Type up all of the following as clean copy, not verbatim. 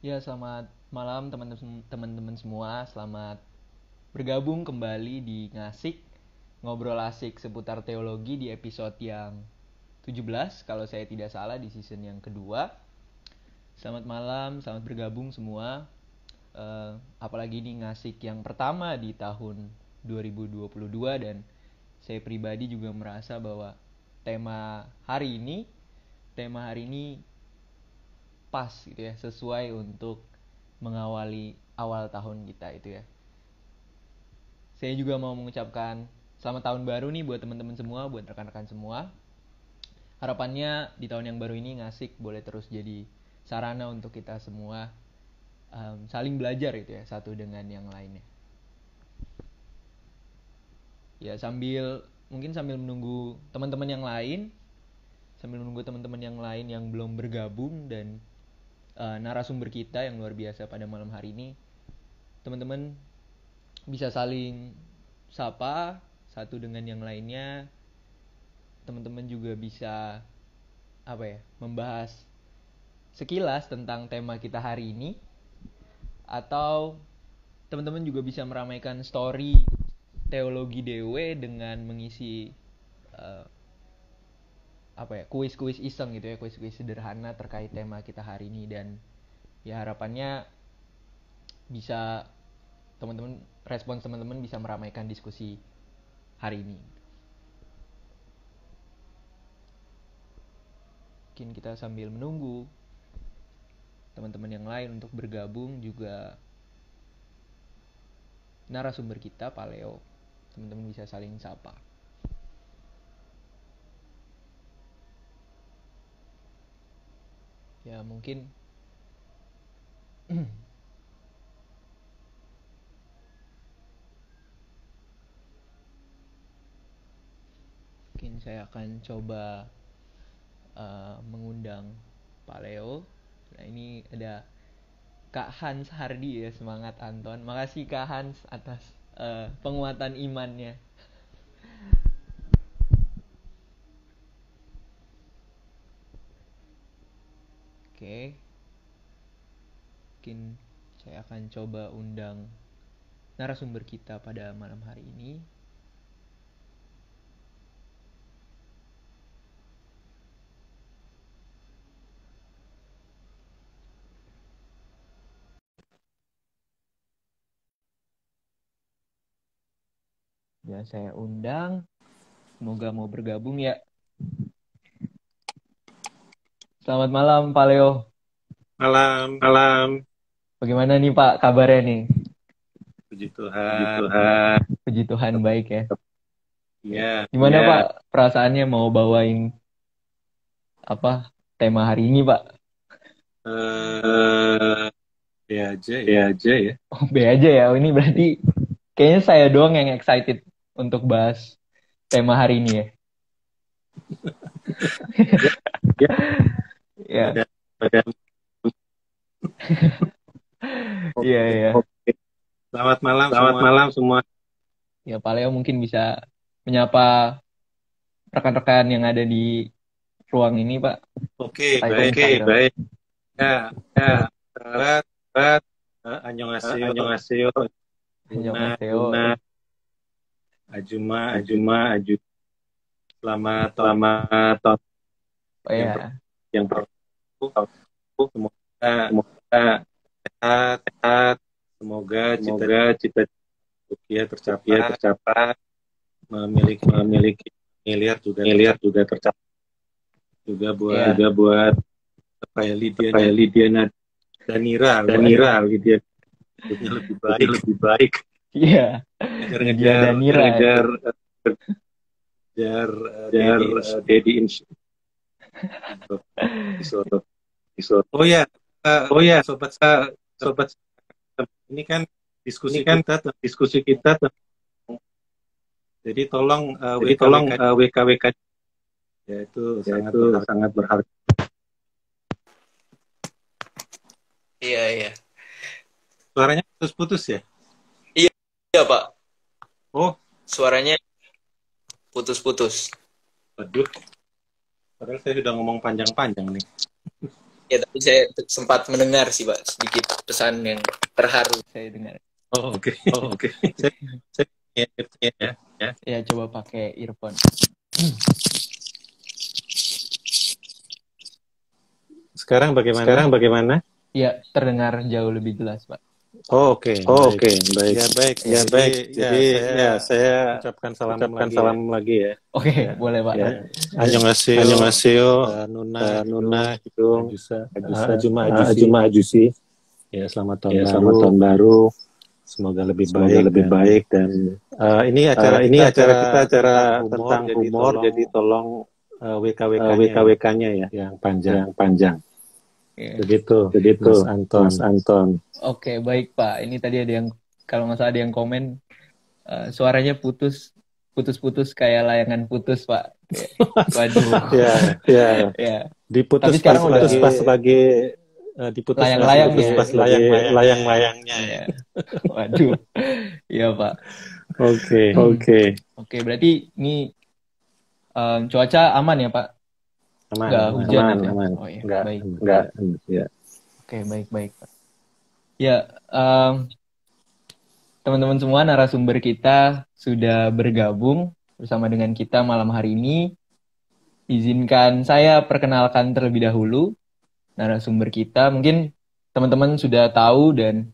Ya, selamat malam teman-teman semua. Selamat bergabung kembali di Ngasik, ngobrol asik seputar teologi di episode yang 17 kalau saya tidak salah di season yang kedua. Selamat malam, selamat bergabung semua. Apalagi di Ngasik yang pertama di tahun 2022 dan saya pribadi juga merasa bahwa tema hari ini tema hari ini pas gitu ya, sesuai untuk mengawali awal tahun kita itu ya. Saya juga mau mengucapkan selamat tahun baru nih buat teman-teman semua, buat rekan-rekan semua. Harapannya di tahun yang baru ini Ngasik boleh terus jadi sarana untuk kita semua saling belajar gitu ya, satu dengan yang lainnya. Ya, sambil menunggu teman-teman yang lain, yang belum bergabung dan narasumber kita yang luar biasa pada malam hari ini, teman-teman bisa saling sapa satu dengan yang lainnya. Teman-teman juga bisa membahas sekilas tentang tema kita hari ini, atau teman-teman juga bisa meramaikan story teologi DW dengan mengisi uh, kuis-kuis iseng gitu ya, kuis-kuis sederhana terkait tema kita hari ini. Dan ya, harapannya bisa respons teman-teman bisa meramaikan diskusi hari ini. Mungkin kita sambil menunggu teman-teman yang lain untuk bergabung, juga narasumber kita Pak Leo, teman-teman bisa saling sapa. Ya, mungkin saya akan coba mengundang Pak Leo. Nah, ini ada Kak Hans Hardi ya, semangat Anton. Makasih Kak Hans atas penguatan imannya. Oke, mungkin saya akan coba undang narasumber kita pada malam hari ini. Ya, saya undang. Semoga mau bergabung ya. Selamat malam Pak Leo. Malam. Malam. Bagaimana nih Pak kabarnya nih? Puji Puji Tuhan. Tuhan. Puji Tuhan baik ya. Ya, Gimana Pak perasaannya mau bawain tema hari ini Pak? eh B aja B ya. aja ya. Oh, B aja ya. Ini berarti kayaknya saya doang yang excited untuk bahas tema hari ini ya. Ya, Ya. ada ada. Iya, Oke. iya. Selamat malam Selamat semua. malam semua. Ya, Pak Leo mungkin bisa menyapa rekan-rekan yang ada di ruang ini, Pak. Oke, Typing baik. Oke, baik. Ya, Ya, sahabat, Pak. annyeonghaseyo, Annyeonghaseyo. Luna, Annyeonghaseyo. Luna. Ajuma, Aju. Ajuma, Aju. Selamat tahun Selamat tahun. Oh yang ya, yang baru. Semoga semoga sehat, sehat, semoga semoga cita-cita cita-cita rupiah rupiah tercapai, tercapai, memiliki miliar miliar juga tercapai. juga Iya, buat juga buat supaya supaya Lydia Lydia Danira dan loh, Nira Lydia hidupnya lebih hidupnya baik, lebih baik. Iya, Lydia ngejar-ngejar dan Nira ngejar ngejar ngejar Daddy Daddy Insya. Insult. Insya. Oh ya, Oh ya, sobat, sobat, ini kan ini diskusi kan kita, diskusi kita, jadi tolong jadi tolong WKWK WKWK ya itu ya sangat itu berharga. sangat berharga. Iya, iya. Suaranya putus-putus ya? Iya, iya Pak. Oh, Suaranya putus-putus. aduh. Padahal saya sudah ngomong panjang-panjang nih. Ya, tapi saya sempat mendengar sih, Pak, sedikit pesan yang terharu saya dengar. Oh, oke. Saya ya. Ya, coba pakai earphone. Sekarang bagaimana? Ya, terdengar jauh lebih jelas, Pak. Oh, oke. Baik. Ya baik. Ya, baik. Jadi saya ucapkan ucapkan lagi salam lagi ya. Oke, boleh, Pak. Ya. Annyeonghaseyo. Nuna, Hidung. Ajusa, Juma Ajusi. ya selamat Tahun baru. Semoga lebih baik dan ini acara kita tentang humor, jadi tolong WKWK-nya ya yang panjang. Oke. Begitu, Mas Anton. Oke, baik, Pak. Ini tadi ada yang, kalau nggak salah ada yang komen, suaranya putus kayak layangan putus, Pak. Waduh. Ya. Diputus Tapi sekarang pas lagi diputus layang-layang pas ya. lagi layang-layangnya ya. Waduh. Iya, Pak. Oke. Berarti ini cuaca aman ya, Pak? Nggak hujan ya? Aman. Oh, iya. Enggak. Ya. Oke, baik, Pak. Ya, teman-teman semua, narasumber kita sudah bergabung bersama dengan kita malam hari ini. Izinkan saya perkenalkan terlebih dahulu narasumber kita. Mungkin teman-teman sudah tahu, dan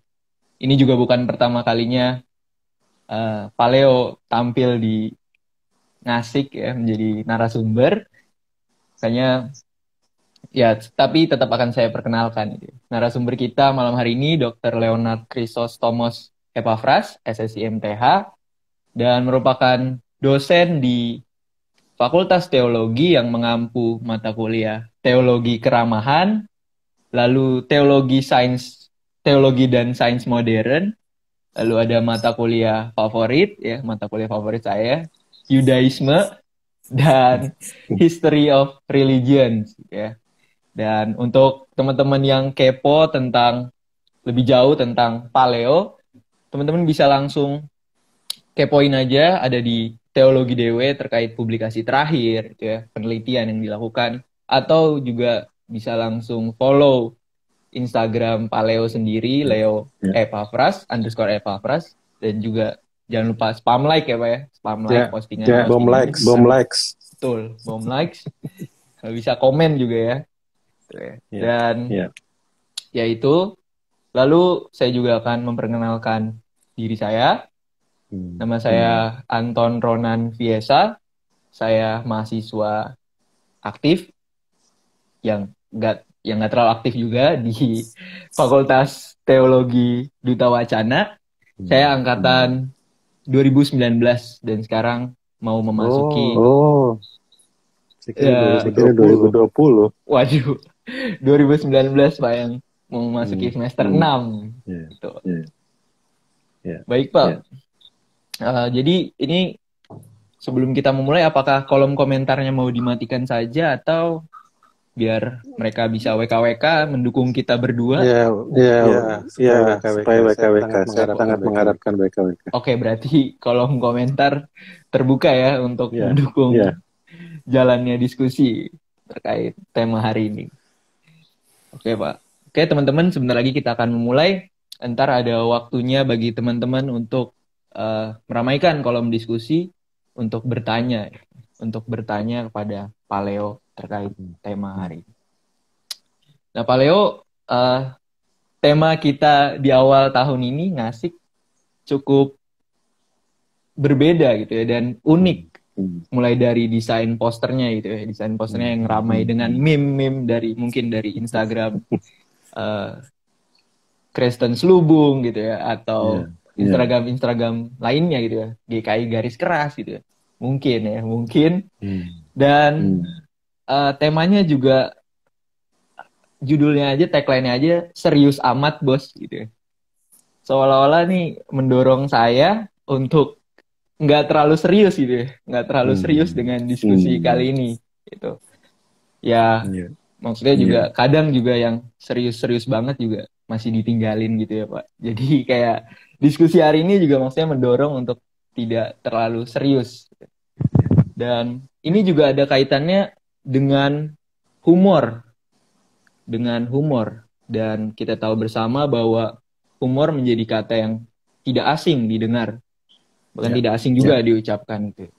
ini juga bukan pertama kalinya Paleo tampil di Ngasik ya, menjadi narasumber. Makanya ya, tapi tetap akan saya perkenalkan. Narasumber kita malam hari ini Dr. Leonard Chrysostomos Epaphras, SSI MTH, dan merupakan dosen di Fakultas Teologi yang mengampu mata kuliah Teologi Keramahan, lalu Teologi dan Sains Modern, lalu ada mata kuliah favorit saya, Yudaisme dan History of Religion ya. Dan untuk teman-teman yang kepo lebih jauh tentang Paleo, teman-teman bisa langsung kepoin aja, ada di Teologi DW terkait publikasi terakhir gitu ya, penelitian yang dilakukan, atau juga bisa langsung follow Instagram Paleo sendiri, Leo Epaphras _Epaphras, dan juga jangan lupa spam like ya, Pak ya. Spam like postingan. Bom likes. Betul, bom likes. Bisa komen juga ya. Dan ya itu. Lalu saya juga akan memperkenalkan diri saya. Nama saya Anton Ronan Viesa. Saya mahasiswa aktif yang nggak terlalu aktif juga di Fakultas Teologi Duta Wacana. Saya angkatan 2019 dan sekarang mau memasuki 2020. Waduh, 2019 Pak, yang mau memasuki semester 6 gitu. Baik, Pak. Jadi ini sebelum kita memulai, apakah kolom komentarnya mau dimatikan saja atau biar mereka bisa WKWK mendukung kita berdua? Supaya WKWK. Saya sangat mengharapkan WKWK. Oke, berarti kolom komentar terbuka ya untuk mendukung jalannya diskusi terkait tema hari ini. Oke, Pak. Oke, teman-teman, sebentar lagi kita akan memulai. Ntar ada waktunya bagi teman-teman untuk meramaikan kolom diskusi untuk bertanya kepada Paleo terkait tema hari ini. Nah, Paleo, tema kita di awal tahun ini Ngasik cukup berbeda gitu ya, dan unik. Mulai dari desain posternya gitu ya, desain posternya yang ramai dengan meme dari Instagram Kristen Slubung gitu ya, atau Instagram lainnya gitu ya, GKI garis keras gitu ya, mungkin. Dan temanya juga, judulnya aja, tagline-nya aja, serius amat bos gitu ya. Seolah-olah nih mendorong saya untuk nggak terlalu serius gitu ya, nggak terlalu serius dengan diskusi kali ini gitu ya. Maksudnya juga kadang juga yang serius-serius banget juga masih ditinggalin gitu ya, Pak. Jadi kayak diskusi hari ini juga maksudnya mendorong untuk tidak terlalu serius. Dan ini juga ada kaitannya dengan humor dengan humor. Dan kita tahu bersama bahwa humor menjadi kata yang tidak asing didengar. Bahkan tidak asing juga diucapkan gitu.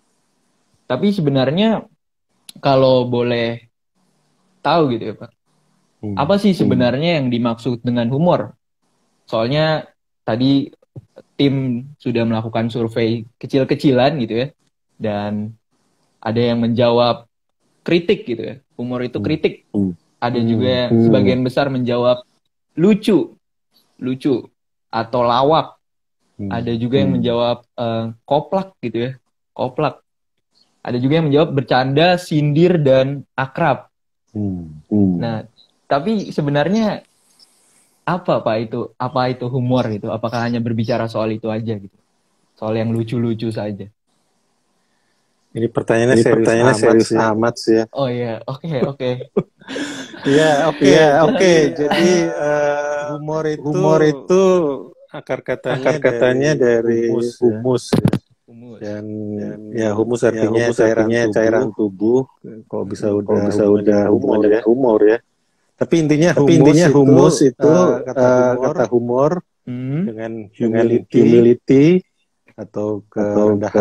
Tapi sebenarnya kalau boleh tahu gitu ya Pak, apa sih sebenarnya yang dimaksud dengan humor? Soalnya tadi tim sudah melakukan survei kecil-kecilan gitu ya. Dan ada yang menjawab kritik gitu ya. Humor itu kritik. Ada juga yang sebagian besar menjawab lucu atau lawak. Ada juga yang menjawab koplak gitu ya. Koplak. Ada juga yang menjawab bercanda, sindir, dan akrab. Nah, tapi sebenarnya apa Pak itu? Apa itu humor itu? Apakah hanya berbicara soal itu aja gitu? Soal yang lucu-lucu saja. Ini pertanyaannya serius amat sih ya. Oh iya, oke. Iya, oke. Jadi humor itu akar katanya dari humus ya. Dan humus artinya cairan tubuh. Kalau bisa udah humor ya. Tapi intinya humus itu kata humor dengan humility atau kerendah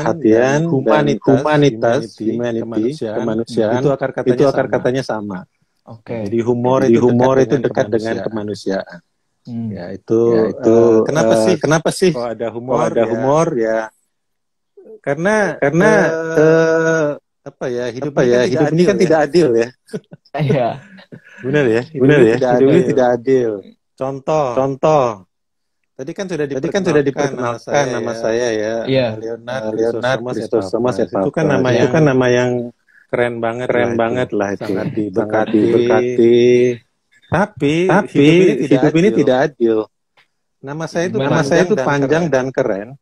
hatian, humanitas, kemanusiaan itu akar katanya sama. Oke. Jadi humor itu dekat dengan kemanusiaan. Ya itu kenapa sih kalau ada humor ya karena hidup ini kan tidak adil ya. Iya. Benar ya. Hidup ini tidak adil. Contoh. Tadi kan sudah diperkenalkan nama saya ya. Iya. Leonard Thomas itu kan nama yang keren banget lah itu. Sangat diberkati. Tapi hidup ini tidak adil. Nama saya itu panjang dan keren.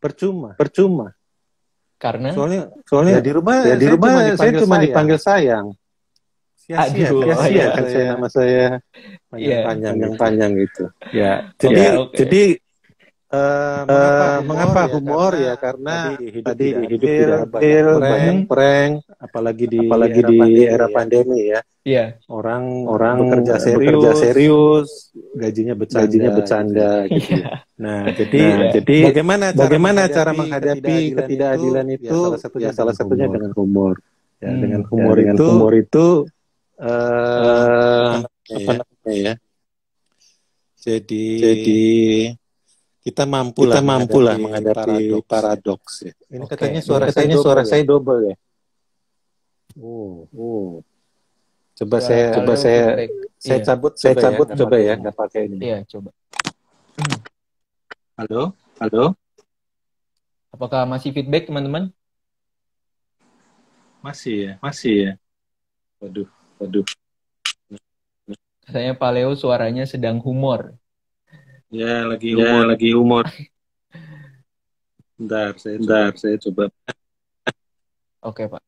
Percuma. Karena soalnya di rumah saya cuma dipanggil sayang. Sia-sia kan nama saya panjang gitu. Ya. Jadi mengapa humor ya karena tadi hidup tidak adil, banyak prank, apalagi di era pandemi ya. Iya. Orang bekerja serius, gajinya bercanda gitu. Nah, jadi bagaimana cara menghadapi ketidakadilan itu? Salah satunya dengan humor. Ya, dengan humor itu apa namanya ya? Jadi kita mampu lah menghadapi paradoks ya. Ini katanya suara saya double ya. Coba saya cabut coba ya, nggak pakai ini. Iya, coba. Halo. Apakah masih feedback teman-teman? Masih ya. Waduh. Katanya Pak Leo suaranya sedang humor. Ya, lagi humor. Bentar, saya coba. Oke, Pak.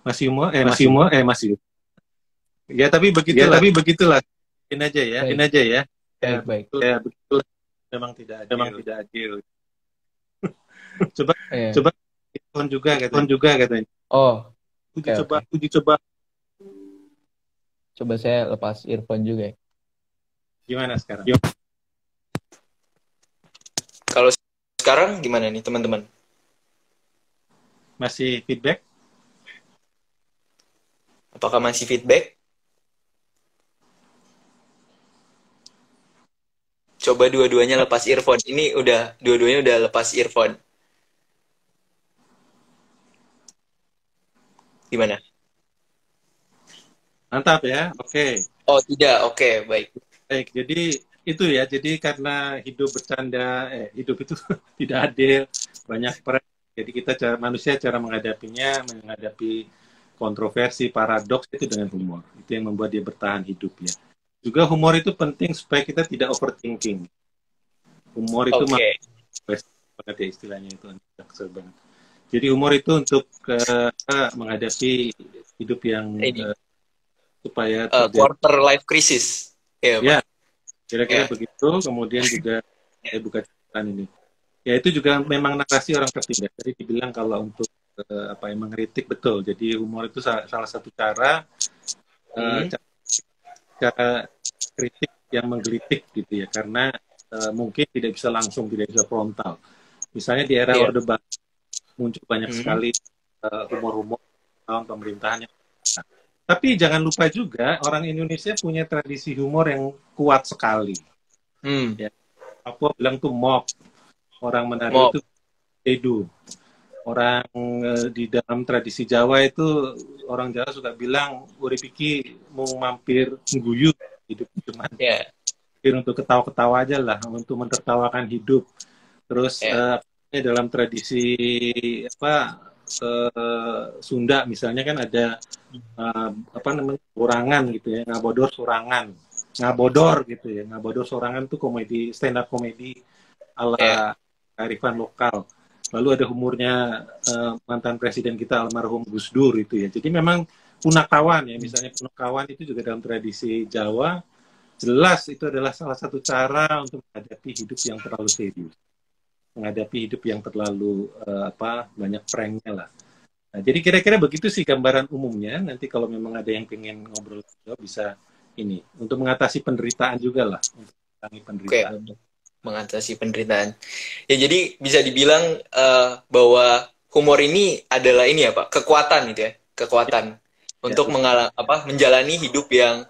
Masih humor? Masih. Ya, tapi begitulah. Ini aja ya. Baik. Ya, betul. Memang tidak adil. Coba telepon juga katanya. Oh. Uji coba. Coba saya lepas earphone juga ya. Gimana sekarang? Kalau sekarang gimana nih teman-teman? Masih feedback? Apakah masih feedback? Coba dua-duanya lepas earphone. Ini dua-duanya udah lepas earphone. Gimana? Mantap ya, oke. Oh tidak, oke, baik. Baik, jadi itu ya, jadi karena hidup bercanda, hidup itu tidak adil, banyak peran. Jadi manusia cara menghadapi kontroversi, paradoks itu dengan humor. Itu yang membuat dia bertahan hidup ya. Juga humor itu penting supaya kita tidak overthinking. Humor itu banget ya istilahnya itu. Jadi humor itu untuk menghadapi hidup yang supaya quarter life crisis. Ya, kira-kira begitu. Kemudian juga saya buka catatan ini. Ya itu juga memang narasi orang tertindas. Jadi dibilang kalau untuk apa yang mengkritik, betul. Jadi humor itu salah satu cara cara kritik yang menggelitik gitu ya, karena mungkin tidak bisa langsung, tidak bisa frontal. Misalnya di era Orde Baru muncul banyak sekali humor-humor tahun pemerintahan yang tapi jangan lupa juga orang Indonesia punya tradisi humor yang kuat sekali. Ya, Papua bilang tuh mop, orang Manado itu edu. Orang di dalam tradisi Jawa itu orang Jawa suka bilang urip iki mau mampir ngguyu, hidup cuman untuk ketawa-ketawa aja lah, untuk mentertawakan hidup. Terus dalam tradisi Sunda misalnya kan ada sorangan gitu ya, ngabodor sorangan, gitu ya, ngabodor sorangan tuh komedi, stand up komedi ala kearifan lokal. Lalu ada humornya mantan presiden kita almarhum Gus Dur itu ya. Jadi memang punakawan ya, misalnya punakawan itu juga dalam tradisi Jawa jelas itu adalah salah satu cara untuk menghadapi hidup yang terlalu serius, menghadapi hidup yang terlalu banyak pranknya lah. Nah, jadi kira-kira begitu sih gambaran umumnya. Nanti kalau memang ada yang pengen ngobrol bisa ini untuk mengatasi penderitaan juga lah, untuk mengurangi penderitaan. Mengatasi penderitaan. Ya jadi bisa dibilang bahwa humor ini adalah ini ya Pak, kekuatan gitu ya, kekuatan untuk menjalani hidup yang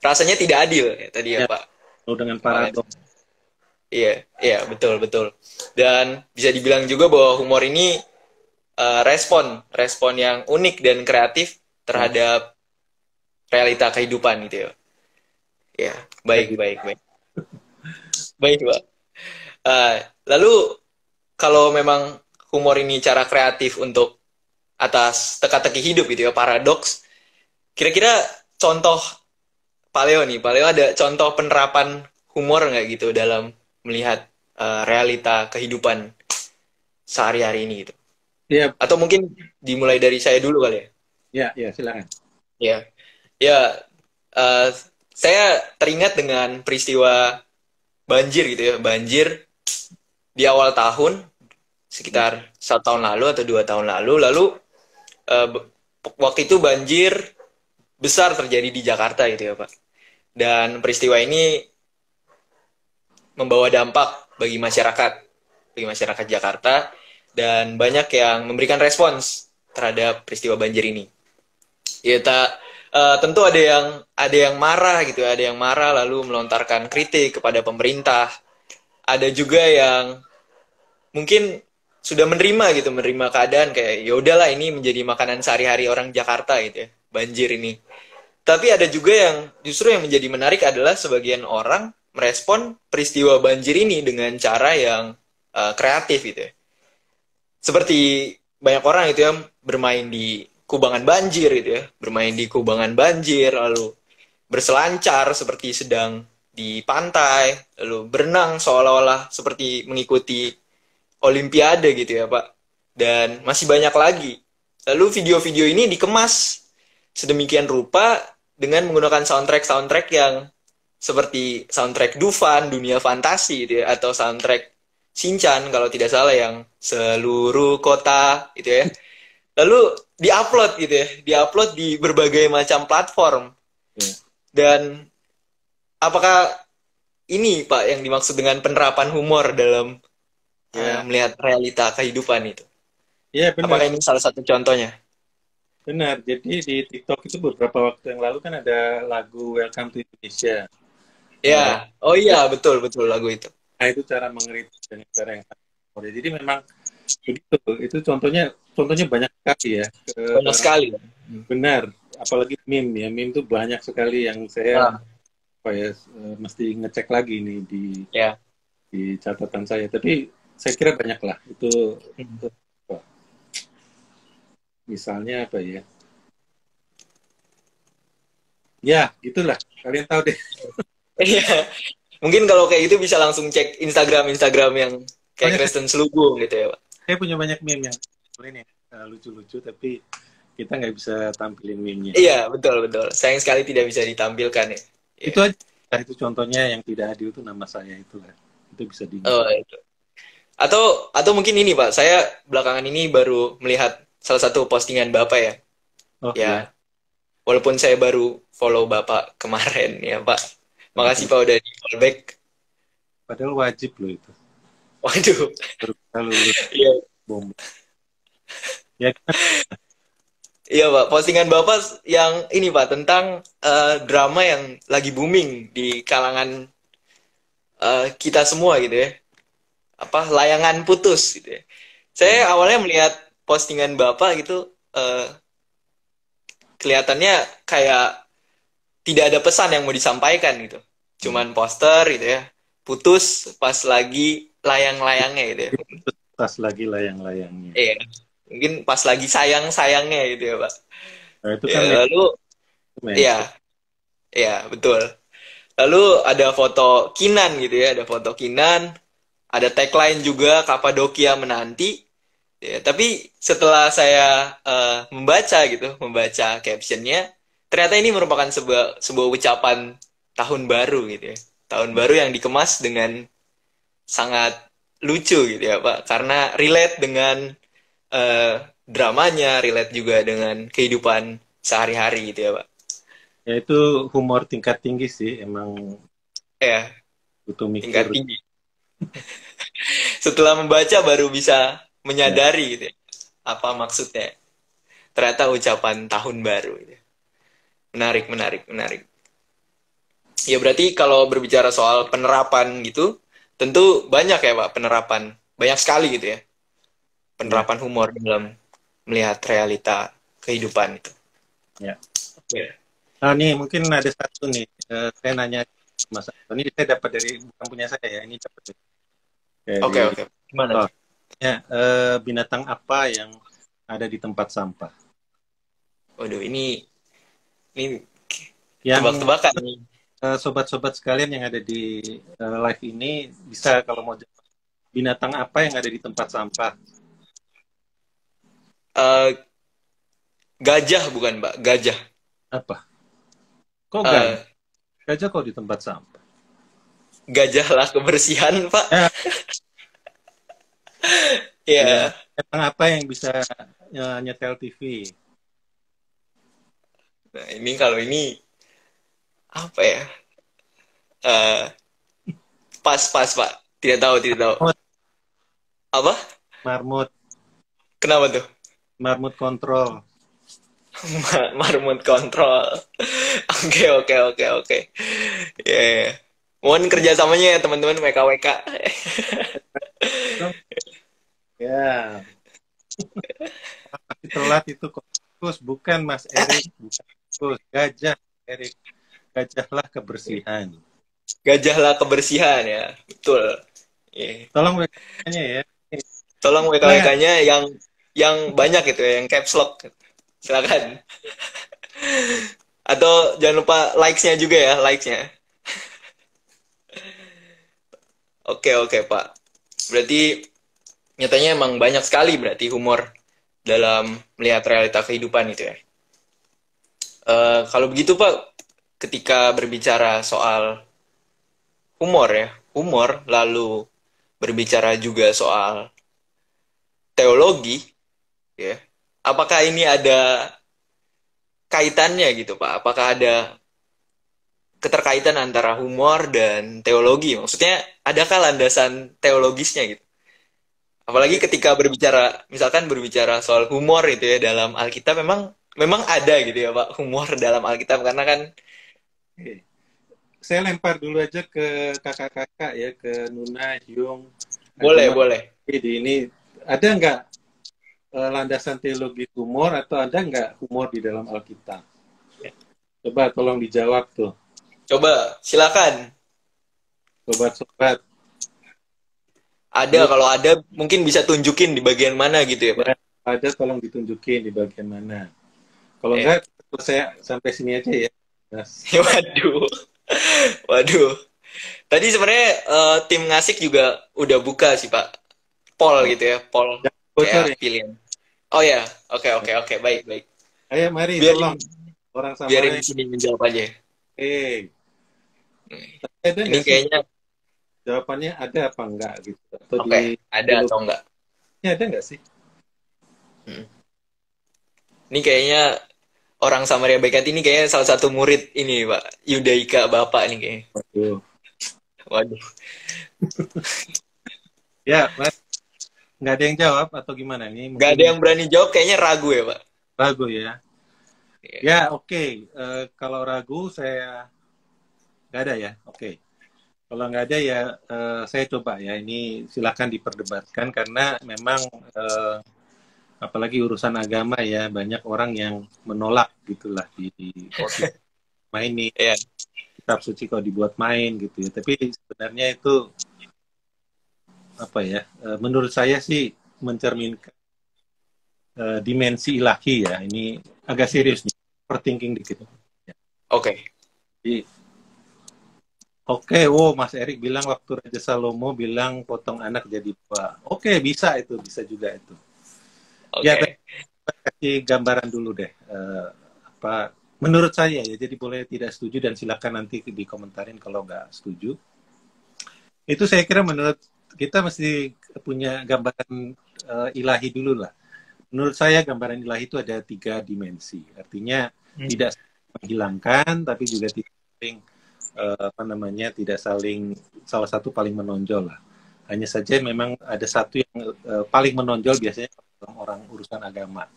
rasanya tidak adil ya tadi ya Pak. Dengan paradoks. Iya, betul. Dan bisa dibilang juga bahwa humor ini respon yang unik dan kreatif terhadap realita kehidupan gitu ya. Ya, baik. Baik, Pak. Lalu kalau memang humor ini cara kreatif untuk atas teka-teki hidup gitu ya, paradoks. Kira-kira contoh Pak Leo ada contoh penerapan humor nggak gitu dalam melihat realita kehidupan sehari-hari ini gitu? Iya. Atau mungkin dimulai dari saya dulu kali ya? Iya, silakan. Saya teringat dengan peristiwa banjir gitu ya, banjir di awal tahun sekitar 1 tahun lalu atau 2 tahun lalu waktu itu banjir besar terjadi di Jakarta gitu ya Pak. Dan peristiwa ini membawa dampak bagi masyarakat Jakarta, dan banyak yang memberikan respons terhadap peristiwa banjir ini. Ya tentu ada yang marah gitu, ada yang marah lalu melontarkan kritik kepada pemerintah. Ada juga yang mungkin sudah menerima keadaan kayak ya udahlah ini menjadi makanan sehari-hari orang Jakarta gitu ya, banjir ini. Tapi ada juga yang justru yang menjadi menarik adalah sebagian orang merespon peristiwa banjir ini dengan cara yang kreatif gitu ya. Seperti banyak orang itu yang bermain di kubangan banjir gitu ya, bermain di kubangan banjir, lalu berselancar seperti sedang di pantai, lalu berenang seolah-olah seperti mengikuti olimpiade gitu ya Pak. Dan masih banyak lagi. Lalu video-video ini dikemas sedemikian rupa dengan menggunakan soundtrack yang seperti soundtrack Dufan, Dunia Fantasi gitu ya, atau soundtrack Shinchan kalau tidak salah yang seluruh kota gitu ya. Lalu diupload gitu ya, diupload di berbagai macam platform. Dan apakah ini Pak yang dimaksud dengan penerapan humor dalam melihat realita kehidupan itu? Iya, benar. Apakah ini salah satu contohnya? Benar. Jadi di TikTok itu beberapa waktu yang lalu kan ada lagu Welcome to Indonesia. Ya, oh iya betul lagu itu. Nah, itu cara mengkritik dengan cara yang sama. Jadi memang itu contohnya banyak sekali ya. Banyak sekali. Benar, apalagi meme ya. Meme itu banyak sekali yang saya mesti ngecek lagi nih di catatan saya. Tapi saya kira banyak lah. Itu misalnya apa ya? Ya, gitulah. Kalian tahu deh. Iya. Mungkin kalau kayak gitu bisa langsung cek Instagram yang kayak Kristen Selubung gitu ya Pak. Saya punya banyak meme yang lucu-lucu, tapi kita nggak bisa tampilin meme-nya. Iya, betul. Sayang sekali tidak bisa ditampilkan ya. Itu aja. Itu contohnya yang tidak adil itu nama saya itu kan. Itu bisa di. Oh, itu. Atau mungkin ini Pak, saya belakangan ini baru melihat salah satu postingan Bapak ya. Oh, Ya, walaupun saya baru follow Bapak kemarin ya Pak. Makasih Pak udah di fallback. Padahal wajib loh itu. Waduh. Baru kita lulus Iya. bom. Ya, Iya Pak, postingan Bapak yang ini Pak tentang drama yang lagi booming di kalangan kita semua gitu ya. Apa layangan putus gitu ya. Saya awalnya melihat postingan Bapak gitu kelihatannya kayak tidak ada pesan yang mau disampaikan gitu. Cuman poster gitu ya. Putus pas lagi layang-layangnya gitu ya. pas lagi layang-layangnya. Iya. Mungkin pas lagi sayang-sayangnya gitu ya, Pak. Nah, itu Ya, kan lalu iya. Iya, betul. Lalu ada foto Kinan gitu ya, ada foto Kinan, ada tagline juga Kapadokia menanti. Ya, tapi setelah saya membaca captionnya, ternyata ini merupakan sebuah ucapan tahun baru gitu ya. Tahun baru yang dikemas dengan sangat lucu gitu ya, Pak. Karena relate dengan dramanya, relate juga dengan kehidupan sehari-hari gitu ya, Pak. ya itu humor tingkat tinggi sih, emang Ya, butuh tingkat mikir. tinggi. Setelah membaca baru bisa menyadari gitu ya, apa maksudnya. Ternyata ucapan tahun baru gitu. Menarik, menarik, menarik. Ya berarti kalau berbicara soal penerapan gitu, tentu banyak ya Pak penerapan. Banyak sekali gitu ya. Penerapan humor dalam melihat realita kehidupan itu. Ya. Ya. Nah, nih mungkin ada satu nih, saya nanya Mas Anton. Ini saya dapat dari, bukan punya saya ya, ini dapat dari Oke. Gimana? ya, binatang apa yang ada di tempat sampah? Waduh, ini Yang tebak-tebakan nih. sobat-sobat sekalian yang ada di live ini bisa kalau mau jawab. Binatang apa yang ada di tempat sampah? Gajah bukan, Mbak? Gajah. Apa? Kok gajah? Gajah kok di tempat sampah? Gajahlah kebersihan, Pak. Ya. Binatang apa yang bisa nyetel TV? Nah, ini kalau ini apa ya? Pas, Pak. Tidak tahu. Apa? Marmut. Kenapa tuh? Marmut kontrol. Marmut kontrol. Oke. Ya. Mohon kerjasamanya ya teman-teman WKWK. Ya. Tapi telat itu kok. Terus bukan Mas Erik, bukan terus gajah Erik. Gajahlah kebersihan. Gajahlah kebersihan ya. Betul. Yeah. Tolong WK-nya ya. Tolong WKWK-nya yang banyak gitu ya, yang caps lock. Silakan. Atau jangan lupa likes-nya juga ya, likes-nya. Oke, Pak. Berarti nyatanya emang banyak sekali berarti humor dalam melihat realita kehidupan itu ya. Kalau begitu Pak, ketika berbicara soal humor ya, lalu berbicara juga soal teologi, ya, apakah ini ada kaitannya gitu Pak? Apakah ada keterkaitan antara humor dan teologi? Maksudnya, adakah landasan teologisnya gitu? Apalagi ketika misalkan berbicara soal humor itu ya dalam Alkitab, memang ada gitu ya Pak, humor dalam Alkitab, karena kan saya lempar dulu aja ke kakak-kakak ya, ke Nuna, Hyung. boleh. Jadi ini ada nggak landasan teologi humor atau ada nggak humor di dalam Alkitab? Coba tolong dijawab tuh. Coba, silakan. Sobat-sobat. Ada, kalau ada mungkin bisa tunjukin di bagian mana gitu ya Pak. Ya, ada tolong ditunjukin di bagian mana. Kalau enggak, saya sampai sini aja ya. Mas. Waduh. Tadi sebenarnya tim ngasik juga udah buka sih Pak. Poll gitu ya, poll kayak pilihan. Oh ya, oke, baik. Ayo mari tolong orang sama biarin di sini menjawab aja. Ini kayaknya jawabannya ada apa enggak gitu. Atau ada atau enggak? Ini ada enggak sih? Ini kayaknya orang Samaria by Night ini kayaknya salah satu murid ini, Pak. Yudaika Bapak nih kayaknya. Waduh. Waduh. Ya, Mas, nggak ada yang jawab atau gimana nih? Nggak ada yang berani jawab, kayaknya ragu ya, Pak. Ragu ya. Ya, oke. Kalau ragu saya nggak ada ya. Oke. Kalau nggak ada ya saya coba ya. Ini silakan diperdebatkan karena memang apalagi urusan agama ya, banyak orang yang menolak gitulah di main ini. Iya. Kitab suci kalau dibuat main gitu ya. Tapi sebenarnya itu apa ya? Menurut saya sih mencerminkan dimensi ilahi ya. Ini agak serius nih, overthinking dikit. Oke. Jadi, oke, Mas Erik bilang waktu Raja Salomo bilang potong anak jadi dua. Oke, bisa itu, bisa juga itu. Oke. Ya, kasih gambaran dulu deh. Menurut saya ya, jadi boleh tidak setuju dan silakan nanti dikomentarin kalau nggak setuju. Itu saya kira menurut kita mesti punya gambaran ilahi dulu lah. Menurut saya gambaran ilahi itu ada 3 dimensi. Artinya tidak menghilangkan, tapi juga tidak saling tidak saling salah satu paling menonjol lah. Hanya saja memang ada satu yang paling menonjol biasanya orang urusan agama.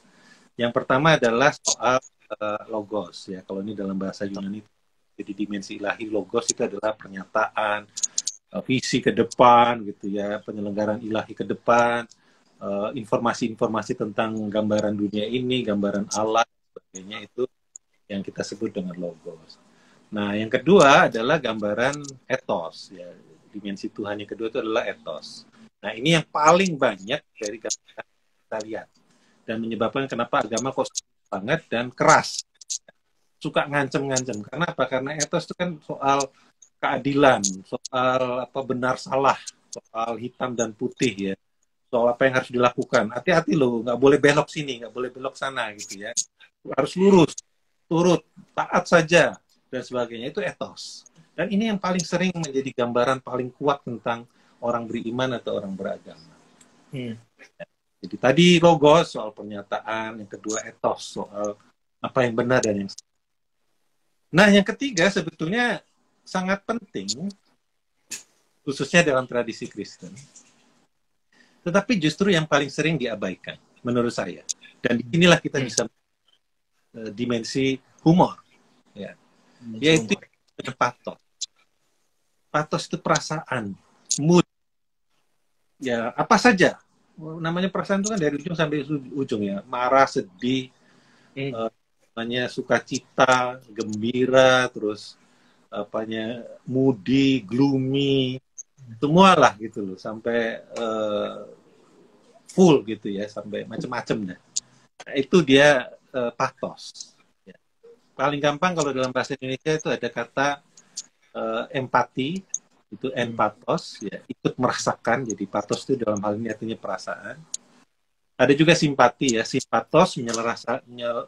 Yang pertama adalah soal logos ya. Kalau ini dalam bahasa Yunani, jadi dimensi ilahi logos itu adalah pernyataan visi ke depan gitu ya, penyelenggaraan ilahi ke depan, informasi-informasi tentang gambaran dunia ini, gambaran Allah, sebagainya itu yang kita sebut dengan logos. Nah, yang kedua adalah gambaran ethos ya. Dimensi Tuhan yang kedua itu adalah ethos. Nah, ini yang paling banyak dari gambaran kita lihat dan menyebabkan kenapa agama kok banget dan keras, suka ngancem-ngancem. Karena apa? Karena ethos itu kan soal keadilan, soal apa benar salah, soal hitam dan putih ya, soal apa yang harus dilakukan. Hati-hati loh, nggak boleh belok sini, nggak boleh belok sana gitu ya. Harus lurus, turut, taat saja dan sebagainya. Itu ethos. Dan ini yang paling sering menjadi gambaran paling kuat tentang orang beriman atau orang beragama. Jadi tadi logos soal pernyataan, yang kedua ethos soal apa yang benar dan yang salah. Nah, yang ketiga sebetulnya sangat penting, khususnya dalam tradisi Kristen. Tetapi justru yang paling sering diabaikan, menurut saya. Dan inilah kita bisa dimensi humor, ya. Yaitu patos. Patos itu perasaan, mood, ya apa saja. Namanya perasaan itu kan dari ujung sampai ujung ya. Marah, sedih, namanya sukacita, gembira, terus moody, gloomy, semualah gitu loh, sampai full gitu ya, sampai macam-macam dah. Nah, itu dia pathos. Ya. Paling gampang kalau dalam bahasa Indonesia itu ada kata empati, itu empathos, ya, ikut merasakan. Jadi pathos itu dalam hal ini artinya perasaan. Ada juga simpati ya, simpatos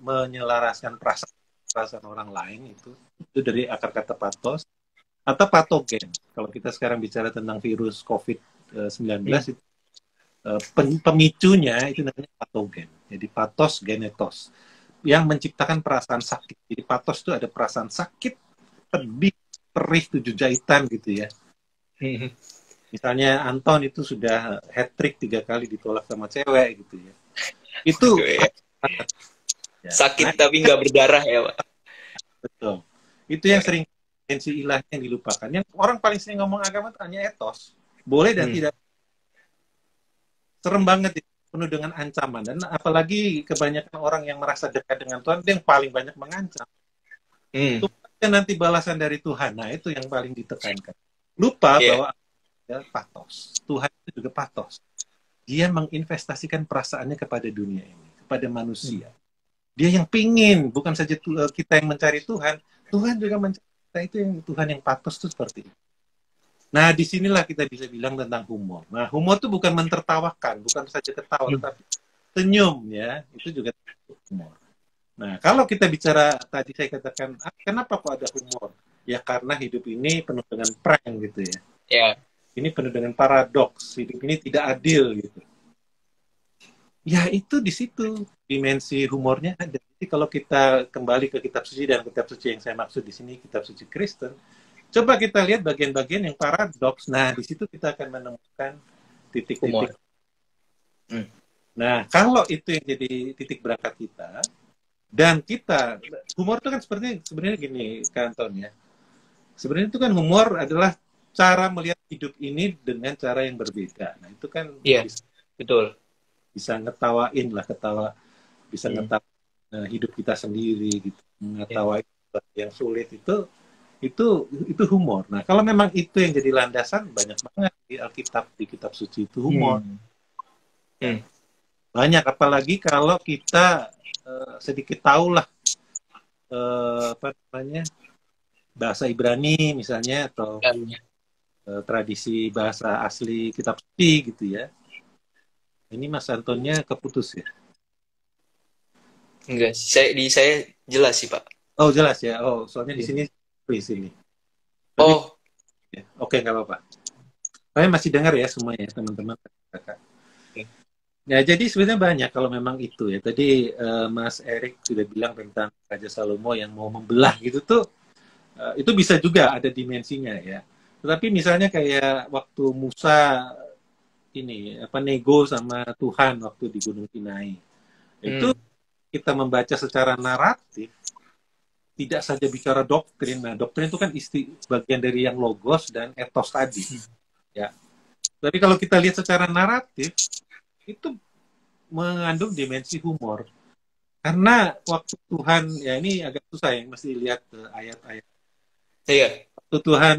menyelaraskan perasaan orang lain, itu dari akar kata pathos. Atau patogen, kalau kita sekarang bicara tentang virus COVID-19 itu pemicunya itu namanya patogen. Jadi pathos genetos yang menciptakan perasaan sakit. Jadi pathos itu ada perasaan sakit, pedih, perih, 7 jahitan gitu ya. Misalnya Anton itu sudah hat-trick 3 kali ditolak sama cewek gitu ya. Itu ya. Sakit tapi nggak berdarah ya, Pak. Betul. Itu yang sering dimensi ilahi yang dilupakan. Yang orang paling sering ngomong agama itu hanya etos. Boleh dan tidak. Serem banget itu, penuh dengan ancaman. Dan apalagi kebanyakan orang yang merasa dekat dengan Tuhan, dia yang paling banyak mengancam. Itu nanti balasan dari Tuhan. Nah, itu yang paling ditekankan. Lupa bahwa ada pathos. Tuhan itu juga pathos. Dia menginvestasikan perasaannya kepada dunia ini, kepada manusia. Dia yang pingin, bukan saja kita yang mencari Tuhan, Tuhan juga mencari kita. Itu yang Tuhan yang pathos itu seperti itu. Nah, disinilah kita bisa bilang tentang humor. Nah, humor itu bukan mentertawakan, bukan saja ketawa, tetapi senyum ya, itu juga humor. Nah, kalau kita bicara, tadi saya katakan, kenapa kok ada humor? Ya karena hidup ini penuh dengan prank gitu ya. Ya. Ini penuh dengan paradoks, hidup ini tidak adil gitu. Ya itu di situ dimensi humornya ada. Jadi kalau kita kembali ke kitab suci, dan kitab suci yang saya maksud di sini kitab suci Kristen, coba kita lihat bagian-bagian yang paradoks. Nah, di situ kita akan menemukan titik-titik. Nah, kalau itu yang jadi titik berangkat kita, dan kita, humor itu kan sebenarnya gini, Kak Anton ya. Sebenarnya itu kan humor adalah cara melihat hidup ini dengan cara yang berbeda. Nah, itu kan betul. Bisa ngetawain lah, bisa ngetawain hidup kita sendiri gitu, ngetawain yang sulit itu humor. Nah, kalau memang itu yang jadi landasan, banyak banget di Alkitab, di kitab suci itu humor. Banyak, apalagi kalau kita sedikit tahulah bahasa Ibrani misalnya, atau tradisi bahasa asli kitab suci gitu ya. Ini Mas Antonnya keputus ya? Enggak, saya jelas sih, Pak. Oh, jelas ya. Oh, soalnya di sini ini. Oh. Ya, oke, nggak apa-apa. Kalian masih dengar ya semuanya, teman-teman. Ya, jadi sebenarnya banyak kalau memang itu ya. Tadi Mas Erik sudah bilang tentang Raja Salomo yang mau membelah gitu tuh, itu bisa juga ada dimensinya ya. Tetapi misalnya kayak waktu Musa nego sama Tuhan waktu di Gunung Sinai. Itu kita membaca secara naratif, tidak saja bicara doktrin. Nah, doktrin itu kan bagian dari yang logos dan etos tadi. Ya. Tapi kalau kita lihat secara naratif, itu mengandung dimensi humor. Karena waktu Tuhan, ya ini agak susah ya, mesti lihat ayat-ayat. Iya. Waktu Tuhan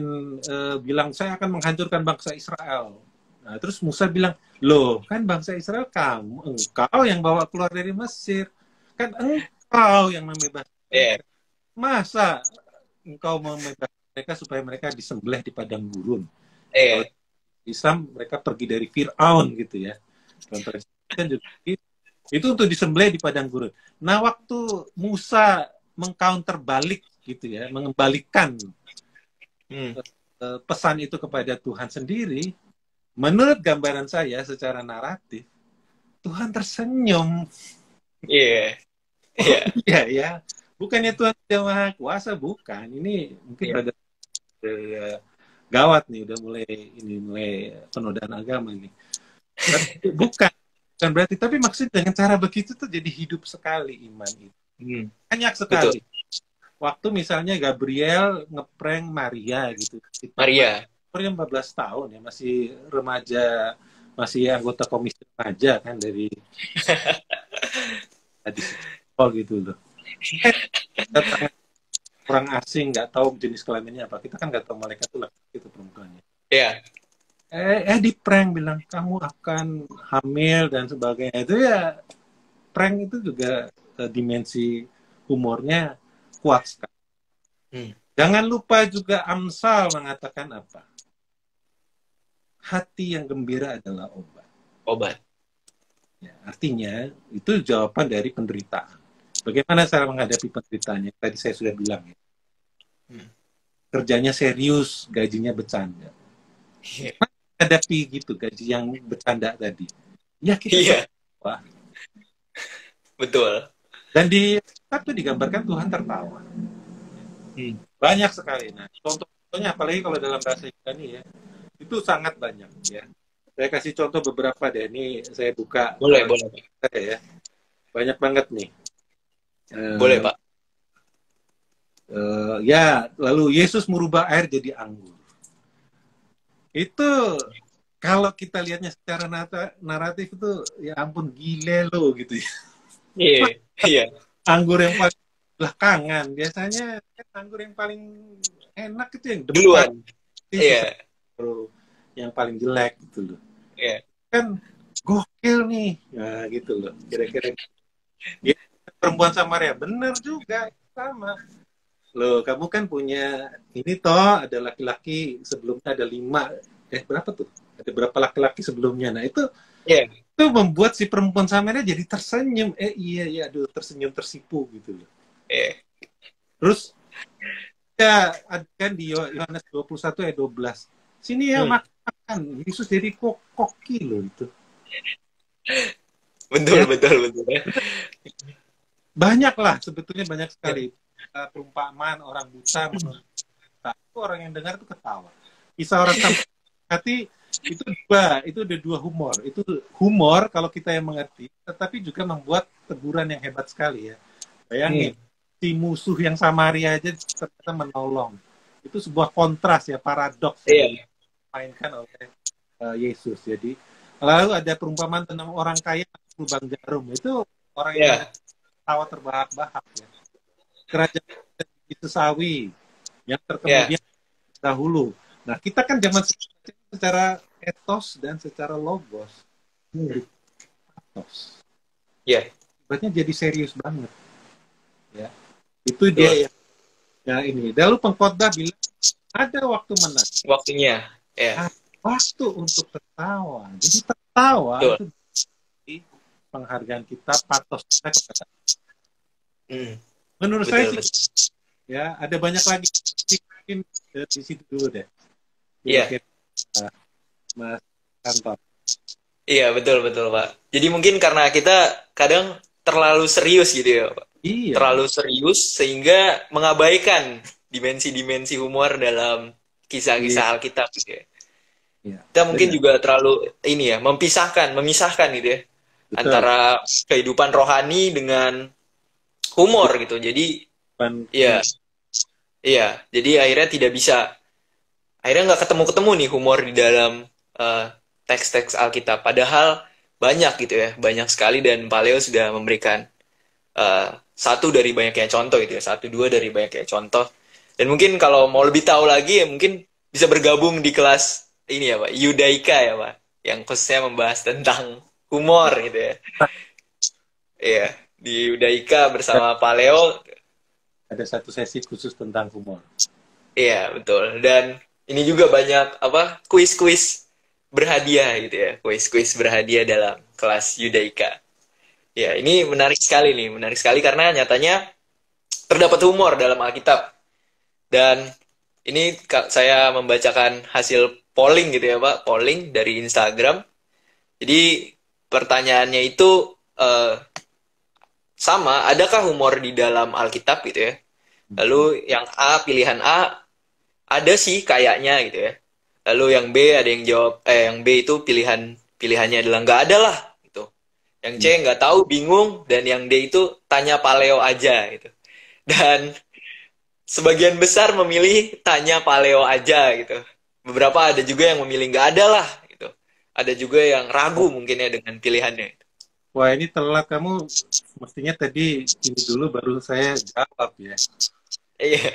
bilang, saya akan menghancurkan bangsa Israel. Nah, terus Musa bilang, loh, kan bangsa Israel engkau yang bawa keluar dari Mesir. Kan engkau yang membebaskan mereka. Masa engkau membebaskan mereka supaya mereka disembelih di padang gurun? Kalau Islam, mereka pergi dari Fir'aun gitu ya. Kan juga itu untuk disembelih di padang gurun. Nah, waktu Musa mengcounter balik gitu ya, mengembalikan pesan itu kepada Tuhan sendiri, menurut gambaran saya secara naratif, Tuhan tersenyum. Iya. Ya. Bukannya Tuhan yang Maha Kuasa, bukan. Ini mungkin ada gawat nih, udah mulai penodaan agama nih. Bukan berarti, tapi maksud dengan cara begitu tuh jadi hidup sekali iman itu. Banyak sekali. Betul. Waktu misalnya Gabriel ngeprank Maria gitu. Maria 14 tahun ya, masih remaja, masih anggota komisi remaja kan dari tadi gitu loh. Orang asing, nggak tahu jenis kelaminnya apa. Kita kan nggak tahu malaikat itu laki-laki itu perempuannya. Iya. Di prank bilang kamu akan hamil dan sebagainya. Itu ya, prank itu juga dimensi humornya kuat sekali. Jangan lupa juga Amsal mengatakan apa? Hati yang gembira adalah obat. Ya, artinya itu jawaban dari penderitaan. Bagaimana cara menghadapi penderitaannya? Tadi saya sudah bilang ya. Kerjanya serius, gajinya bercanda. Hadapi gitu gaji yang bercanda tadi. Ya kita tertawa. Betul. Dan di satu digambarkan Tuhan tertawa. Banyak sekali. Nah, contohnya apalagi kalau dalam bahasa Yunani ya, itu sangat banyak ya. Saya kasih contoh beberapa deh. Ini saya buka. Boleh. Ya. Banyak banget nih. Boleh, Pak. Ya, lalu Yesus merubah air jadi anggur. Itu kalau kita lihatnya secara naratif itu, ya ampun, gile lo gitu ya. Iya. Anggur yang paling belakangan. Biasanya kan anggur yang paling enak itu yang duluan. Iya. Yang paling jelek gitu loh. Iya. Kan gokil nih. Nah, gitu loh. Kira-kira ya, perempuan Samaria bener juga, sama. Loh, kamu kan punya ini toh, ada laki-laki sebelumnya ada 5. Berapa tuh? Ada berapa laki-laki sebelumnya. Nah, itu itu membuat si perempuan Samaria jadi tersenyum. Iya, aduh, tersenyum tersipu gitu loh. Terus ya kan di Yohanes 21 ayat 12. Sini ya makan. Yesus jadi koki loh itu. Betul, Ya, betul, betul. Ya. banyak lah sebetulnya banyak sekali perumpamaan orang buta menurut kita. Itu orang yang dengar tuh ketawa. Kisah orang tanpa hati itu ada dua humor. Itu humor kalau kita yang mengerti, tetapi juga membuat teguran yang hebat sekali ya. Bayangin, si musuh yang Samaria aja ternyata menolong. Itu sebuah kontras ya, paradoks yang Iya, dimainkan oleh Yesus. Jadi lalu ada perumpamaan tentang orang kaya lubang jarum. Itu orang yang iya, tawa terbahak-bahak ya. Kerajaan di Sesawi yang iya, terkemudian dahulu. Nah, kita kan zaman secara etos dan secara logos. Etos. iya. Berarti jadi serius banget. Ya. Itu Betul. dia ya ini. Lalu pengkhotbah bilang ada waktu menang. Waktunya. Ya, Waktu untuk tertawa. Jadi tertawa betul. itu di penghargaan kita, patos kita kepada. Hmm, Menurut betul, saya sih betul. ya ada banyak lagi. Mungkin di situ dulu deh. Iya, Kira-kira Mas Kantor. iya, betul, betul, Pak. Jadi mungkin karena kita kadang terlalu serius gitu ya, Pak. Iya. Terlalu serius sehingga mengabaikan dimensi-dimensi humor dalam kisah-kisah Alkitab gitu ya. Iya. Kita mungkin Benar. juga terlalu ini ya, memisahkan gitu ya, Betul. antara kehidupan rohani dengan humor gitu. Jadi Bukan- iya, iya. Jadi akhirnya nggak ketemu nih humor di dalam teks-teks Alkitab. Padahal banyak gitu ya, banyak sekali, dan Paleo sudah memberikan satu dari banyaknya contoh gitu ya, satu dua dari banyaknya contoh. Dan mungkin kalau mau lebih tahu lagi ya mungkin bisa bergabung di kelas ini ya Pak, Yudaika ya Pak, yang khususnya membahas tentang humor gitu ya. Iya, di Yudaika bersama Paleo. ada satu sesi khusus tentang humor. Iya, betul. Dan ini juga banyak kuis-kuis berhadiah gitu ya, kuis-kuis berhadiah dalam kelas Yudaika. Ya, ini menarik sekali nih, menarik sekali karena nyatanya terdapat humor dalam Alkitab. Dan ini saya membacakan hasil polling gitu ya, Pak, polling dari Instagram. Jadi pertanyaannya itu sama, adakah humor di dalam Alkitab gitu ya? Lalu yang A, pilihan A, ada sih kayaknya gitu ya. Lalu yang B ada yang jawab, yang B itu pilihannya adalah nggak ada lah gitu. Yang C nggak tahu, bingung, dan yang D itu tanya Paleo aja gitu. Dan sebagian besar memilih tanya Paleo aja gitu. Beberapa ada juga yang memilih nggak ada lah gitu. Ada juga yang ragu mungkin ya dengan pilihannya. Wah, ini telat, kamu mestinya tadi ini dulu baru saya jawab ya. Iya,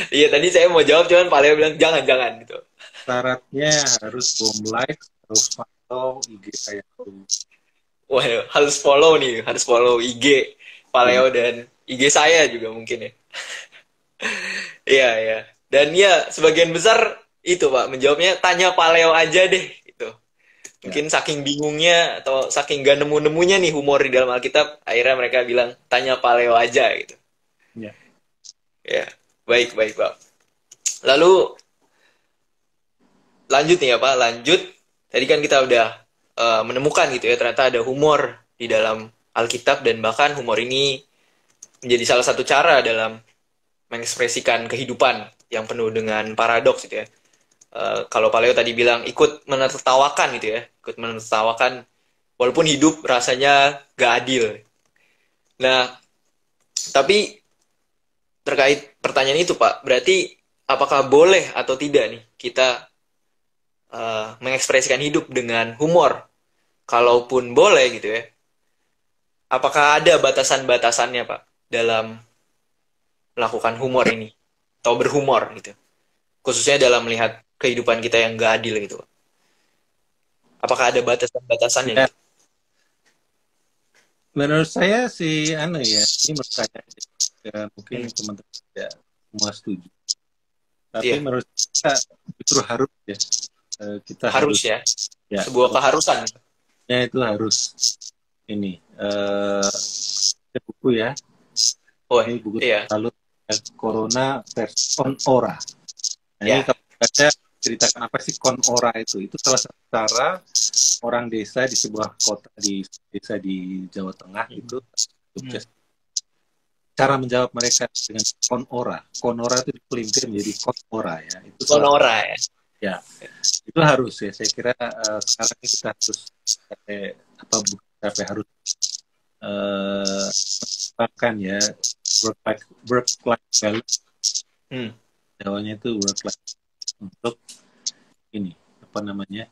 iya tadi saya mau jawab cuman Paleo bilang jangan gitu. Syaratnya harus like, harus follow IG saya dulu. Wah, harus follow IG Paleo dan IG saya juga mungkin ya. Iya, iya. Dan ya sebagian besar itu Pak menjawabnya tanya Paleo aja deh gitu. Mungkin saking bingungnya atau saking gak nemu-nemunya nih humor di dalam Alkitab, akhirnya mereka bilang tanya Paleo aja gitu. Ya. Ya, baik Pak. Lalu lanjut nih ya Pak, lanjut. Tadi kan kita udah menemukan gitu ya, ternyata ada humor di dalam Alkitab, dan bahkan humor ini menjadi salah satu cara dalam mengekspresikan kehidupan yang penuh dengan paradoks gitu ya. Kalau Paleo tadi bilang ikut menertawakan gitu ya, ikut menertawakan walaupun hidup rasanya gak adil. Nah, tapi terkait pertanyaan itu Pak, berarti apakah boleh atau tidak nih kita mengekspresikan hidup dengan humor? Kalaupun boleh gitu ya, apakah ada batasan-batasannya Pak dalam melakukan humor ini atau berhumor gitu, khususnya dalam melihat kehidupan kita yang gak adil gitu Pak? Apakah ada batasan-batasannya Ya. gitu? Menurut saya sih ya, ini menurut saya ya, mungkin teman-teman tidak semua setuju. Tapi Iya. menurut saya justru harus ya. Kita Harus ya, sebuah keharusan. Ya itu harus ini buku ya. Oh, ini buku iya. lalu Corona versi on Ora. Nah, Ya. ini kalau baca ceritakan apa sih konora itu. Itu salah satu cara orang desa di sebuah kota di desa di Jawa Tengah itu sukses. Cara menjawab mereka dengan konora. Konora itu dipelintir menjadi konora ya. Itu Sonora ya. ya. Itu harus ya. Saya kira sekarang ini kita harus harus bahkan ya work life balance. Jawanya itu work life untuk ini apa namanya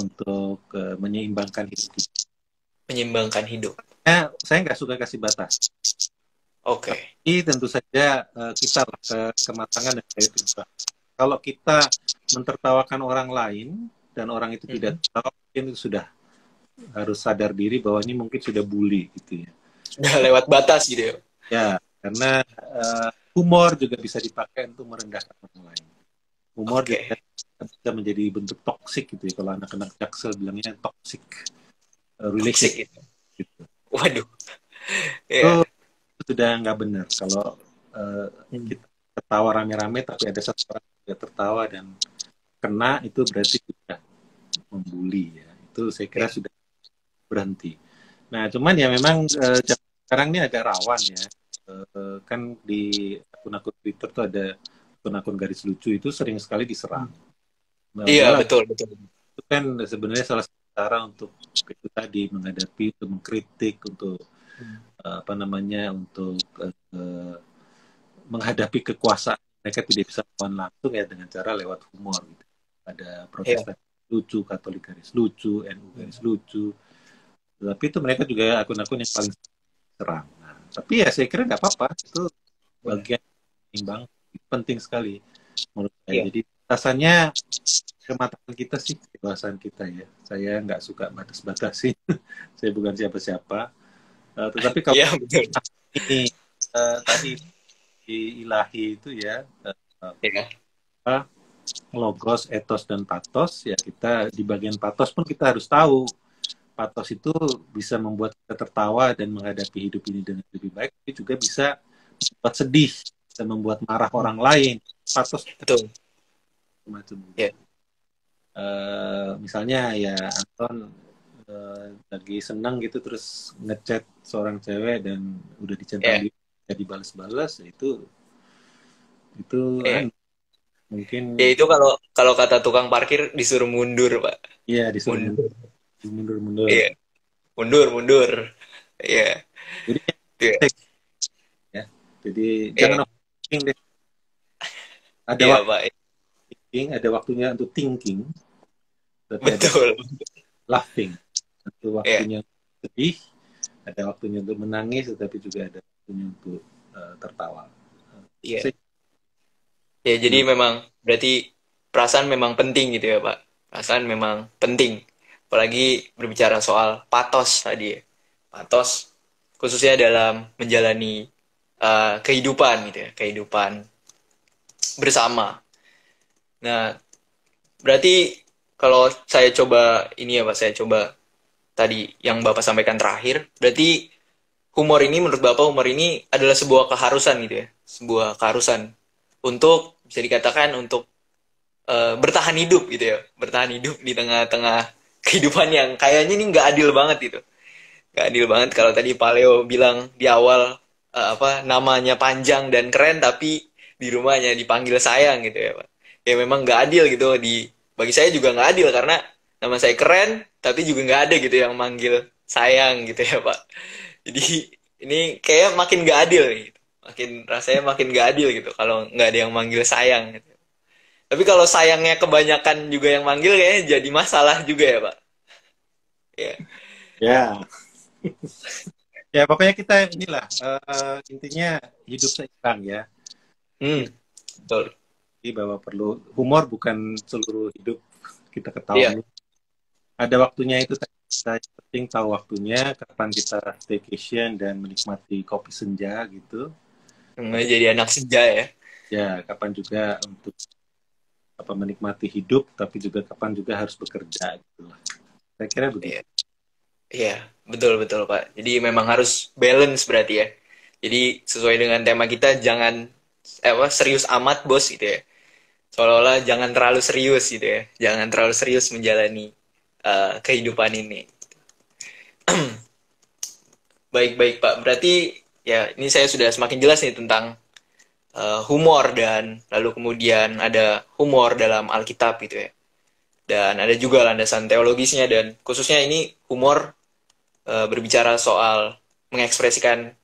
untuk menyeimbangkan hidup kita. Menyeimbangkan hidup. Saya nggak suka kasih batas. Oke. Tapi tentu saja kita lah kematangan dan kreativitas. Kalau kita mentertawakan orang lain dan orang itu tidak tertawa, mungkin sudah harus sadar diri bahwa ini mungkin sudah bully gitu ya. Sudah lewat batas gitu ya. Ya, karena humor juga bisa dipakai untuk merendahkan orang lain. Humor juga bisa menjadi bentuk toksik gitu ya. Kalau anak-anak Jaksel bilangnya toxic relationship. Gitu. Waduh. Itu sudah nggak benar kalau kita tertawa rame-rame tapi ada satu orang yang tertawa dan kena, itu berarti sudah membuli ya. Itu saya kira sudah berhenti. Nah cuman ya memang sekarang ini agak rawan ya. Kan di akun-akun Twitter tuh ada akun-akun garis lucu itu sering sekali diserang. Iya betul. Itu kan sebenarnya salah satu cara untuk itu tadi menghadapi, untuk mengkritik, untuk untuk menghadapi kekuasaan. Mereka tidak bisa melawan langsung ya dengan cara lewat humor gitu. Ada Protestan lucu, Katolik garis lucu, NU garis lucu. Tapi itu mereka juga akun-akun yang paling serang. Nah, tapi ya saya kira nggak apa-apa, itu bagian imbang penting sekali menurut saya. Jadi rasanya kematangan kita sih, kebahasan kita ya. Saya nggak suka batas-batasin. Saya bukan siapa-siapa. Tetapi kalau ini tadi di ilahi itu ya logos, etos, dan patos ya, kita di bagian patos pun kita harus tahu patos itu bisa membuat kita tertawa dan menghadapi hidup ini dengan lebih baik, tapi juga bisa membuat sedih, bisa membuat marah orang lain. Patos betul macam misalnya ya Anton lagi senang gitu terus ngechat seorang cewek dan udah dicentang dia dibalas-balas, itu kan mungkin ya itu kalau kata tukang parkir disuruh mundur Pak. Iya disuruh mundur. Iya mundur. Iya. Jadi jangan overthinking deh. Ada waktunya untuk thinking. Betul. Laughing. Ada waktunya sedih, ada waktunya untuk menangis, tetapi juga ada waktunya untuk tertawa. Iya. Ya, jadi memang berarti perasaan memang penting gitu ya, Pak. Perasaan memang penting. Apalagi berbicara soal patos tadi ya. Patos khususnya dalam menjalani kehidupan gitu ya, kehidupan bersama. Nah, berarti kalau saya coba ini ya Pak, saya coba tadi yang Bapak sampaikan terakhir, berarti humor ini menurut Bapak, humor ini adalah sebuah keharusan gitu ya, sebuah keharusan untuk bisa dikatakan untuk bertahan hidup gitu ya, bertahan hidup di tengah-tengah kehidupan yang kayaknya ini nggak adil banget gitu, nggak adil banget. Kalau tadi Pak Leo bilang di awal namanya panjang dan keren tapi di rumahnya dipanggil sayang gitu ya Pak, ya memang nggak adil gitu. Bagi saya juga nggak adil karena nama saya keren tapi juga nggak ada gitu yang manggil sayang gitu ya Pak. Jadi ini kayak makin nggak adil gitu. Rasanya makin nggak adil gitu kalau nggak ada yang manggil sayang gitu. Tapi kalau sayangnya kebanyakan juga yang manggil kayaknya jadi masalah juga ya Pak. Ya. Ya pokoknya kita inilah intinya hidup seimbang ya. Betul. Jadi bahwa perlu humor, bukan seluruh hidup kita ketawa. Ada waktunya itu, saya penting tahu waktunya kapan kita staycation dan menikmati kopi senja gitu. Jadi anak senja ya. Ya, kapan juga untuk menikmati hidup, tapi juga kapan juga harus bekerja gitu lah. Saya kira begitu. Iya, betul Pak. Jadi memang harus balance berarti ya. Jadi sesuai dengan tema kita, jangan serius amat bos gitu ya. Seolah-olah jangan terlalu serius gitu ya. Jangan terlalu serius menjalani kehidupan ini. Baik-baik Pak. Berarti ya ini saya sudah semakin jelas nih tentang humor dan lalu kemudian ada humor dalam Alkitab gitu ya. Dan ada juga landasan teologisnya dan khususnya ini humor berbicara soal mengekspresikan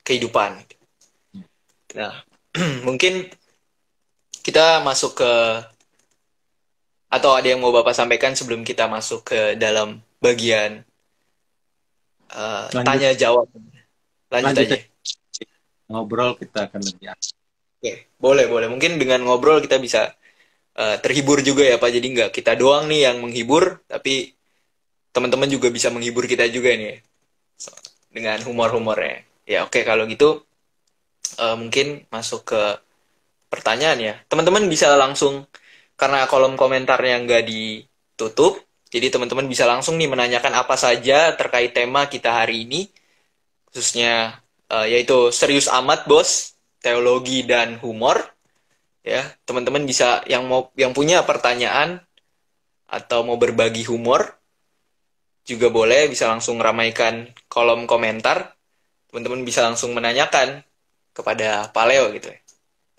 kehidupan. Nah, mungkin kita masuk ke atau ada yang mau Bapak sampaikan sebelum kita masuk ke dalam bagian tanya jawab. Lanjut aja. Ngobrol kita akan lebih asik. Oke, boleh. Mungkin dengan ngobrol kita bisa terhibur juga ya Pak. Jadi nggak kita doang nih yang menghibur, tapi teman-teman juga bisa menghibur kita juga nih dengan humor-humornya. Ya oke, kalau gitu mungkin masuk ke pertanyaan ya. Teman-teman bisa langsung, karena kolom komentarnya nggak ditutup, jadi teman-teman bisa langsung nih menanyakan apa saja terkait tema kita hari ini, khususnya yaitu serius amat bos, teologi dan humor. Ya, teman-teman bisa yang punya pertanyaan atau mau berbagi humor juga boleh, bisa langsung ramaikan kolom komentar. Teman-teman bisa langsung menanyakan kepada Pak Leo gitu ya,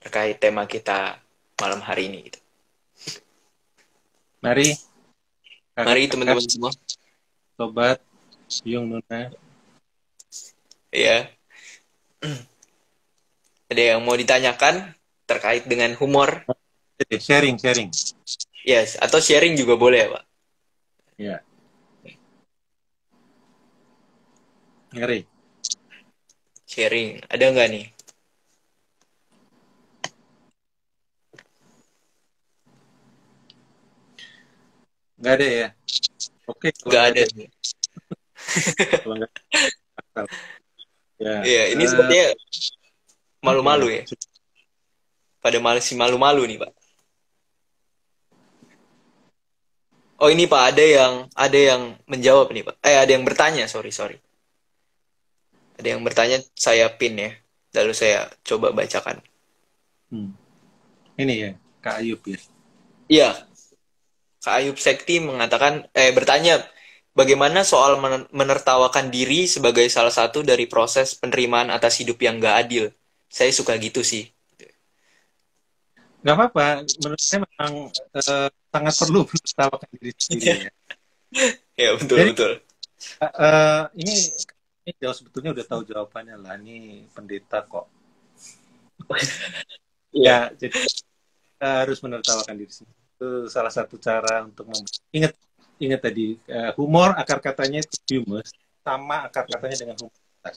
terkait tema kita malam hari ini gitu. Mari teman-teman semua. Sobat Yung Nuna. Ya. Ada yang mau ditanyakan terkait dengan humor? Sharing. Yes, atau sharing juga boleh ya Pak. Ya. Ngeri. Sharing, ada nggak nih? Nggak ada ya? Oke. Nggak ada. Kalau nggak ada. Ya. Iya, ini sepertinya malu-malu ya. Pada masih malu-malu nih Pak. Oh ini Pak, ada yang menjawab nih Pak. Ada yang bertanya, sorry. Ada yang bertanya, saya pin ya. Lalu saya coba bacakan. Ini ya, Kak Ayub ya. Iya. Kak Ayub Sekti mengatakan, bertanya, bagaimana soal menertawakan diri sebagai salah satu dari proses penerimaan atas hidup yang gak adil? Saya suka gitu sih. Nggak apa-apa, menurut saya memang sangat perlu menertawakan diri sendiri ya. Ya betul. Ini jauh sebetulnya udah tahu jawabannya lah. Ini pendeta kok. Ya, jadi kita harus menertawakan diri sendiri. Itu salah satu cara untuk ingat tadi humor, akar katanya itu humus, sama akar katanya dengan humanitas,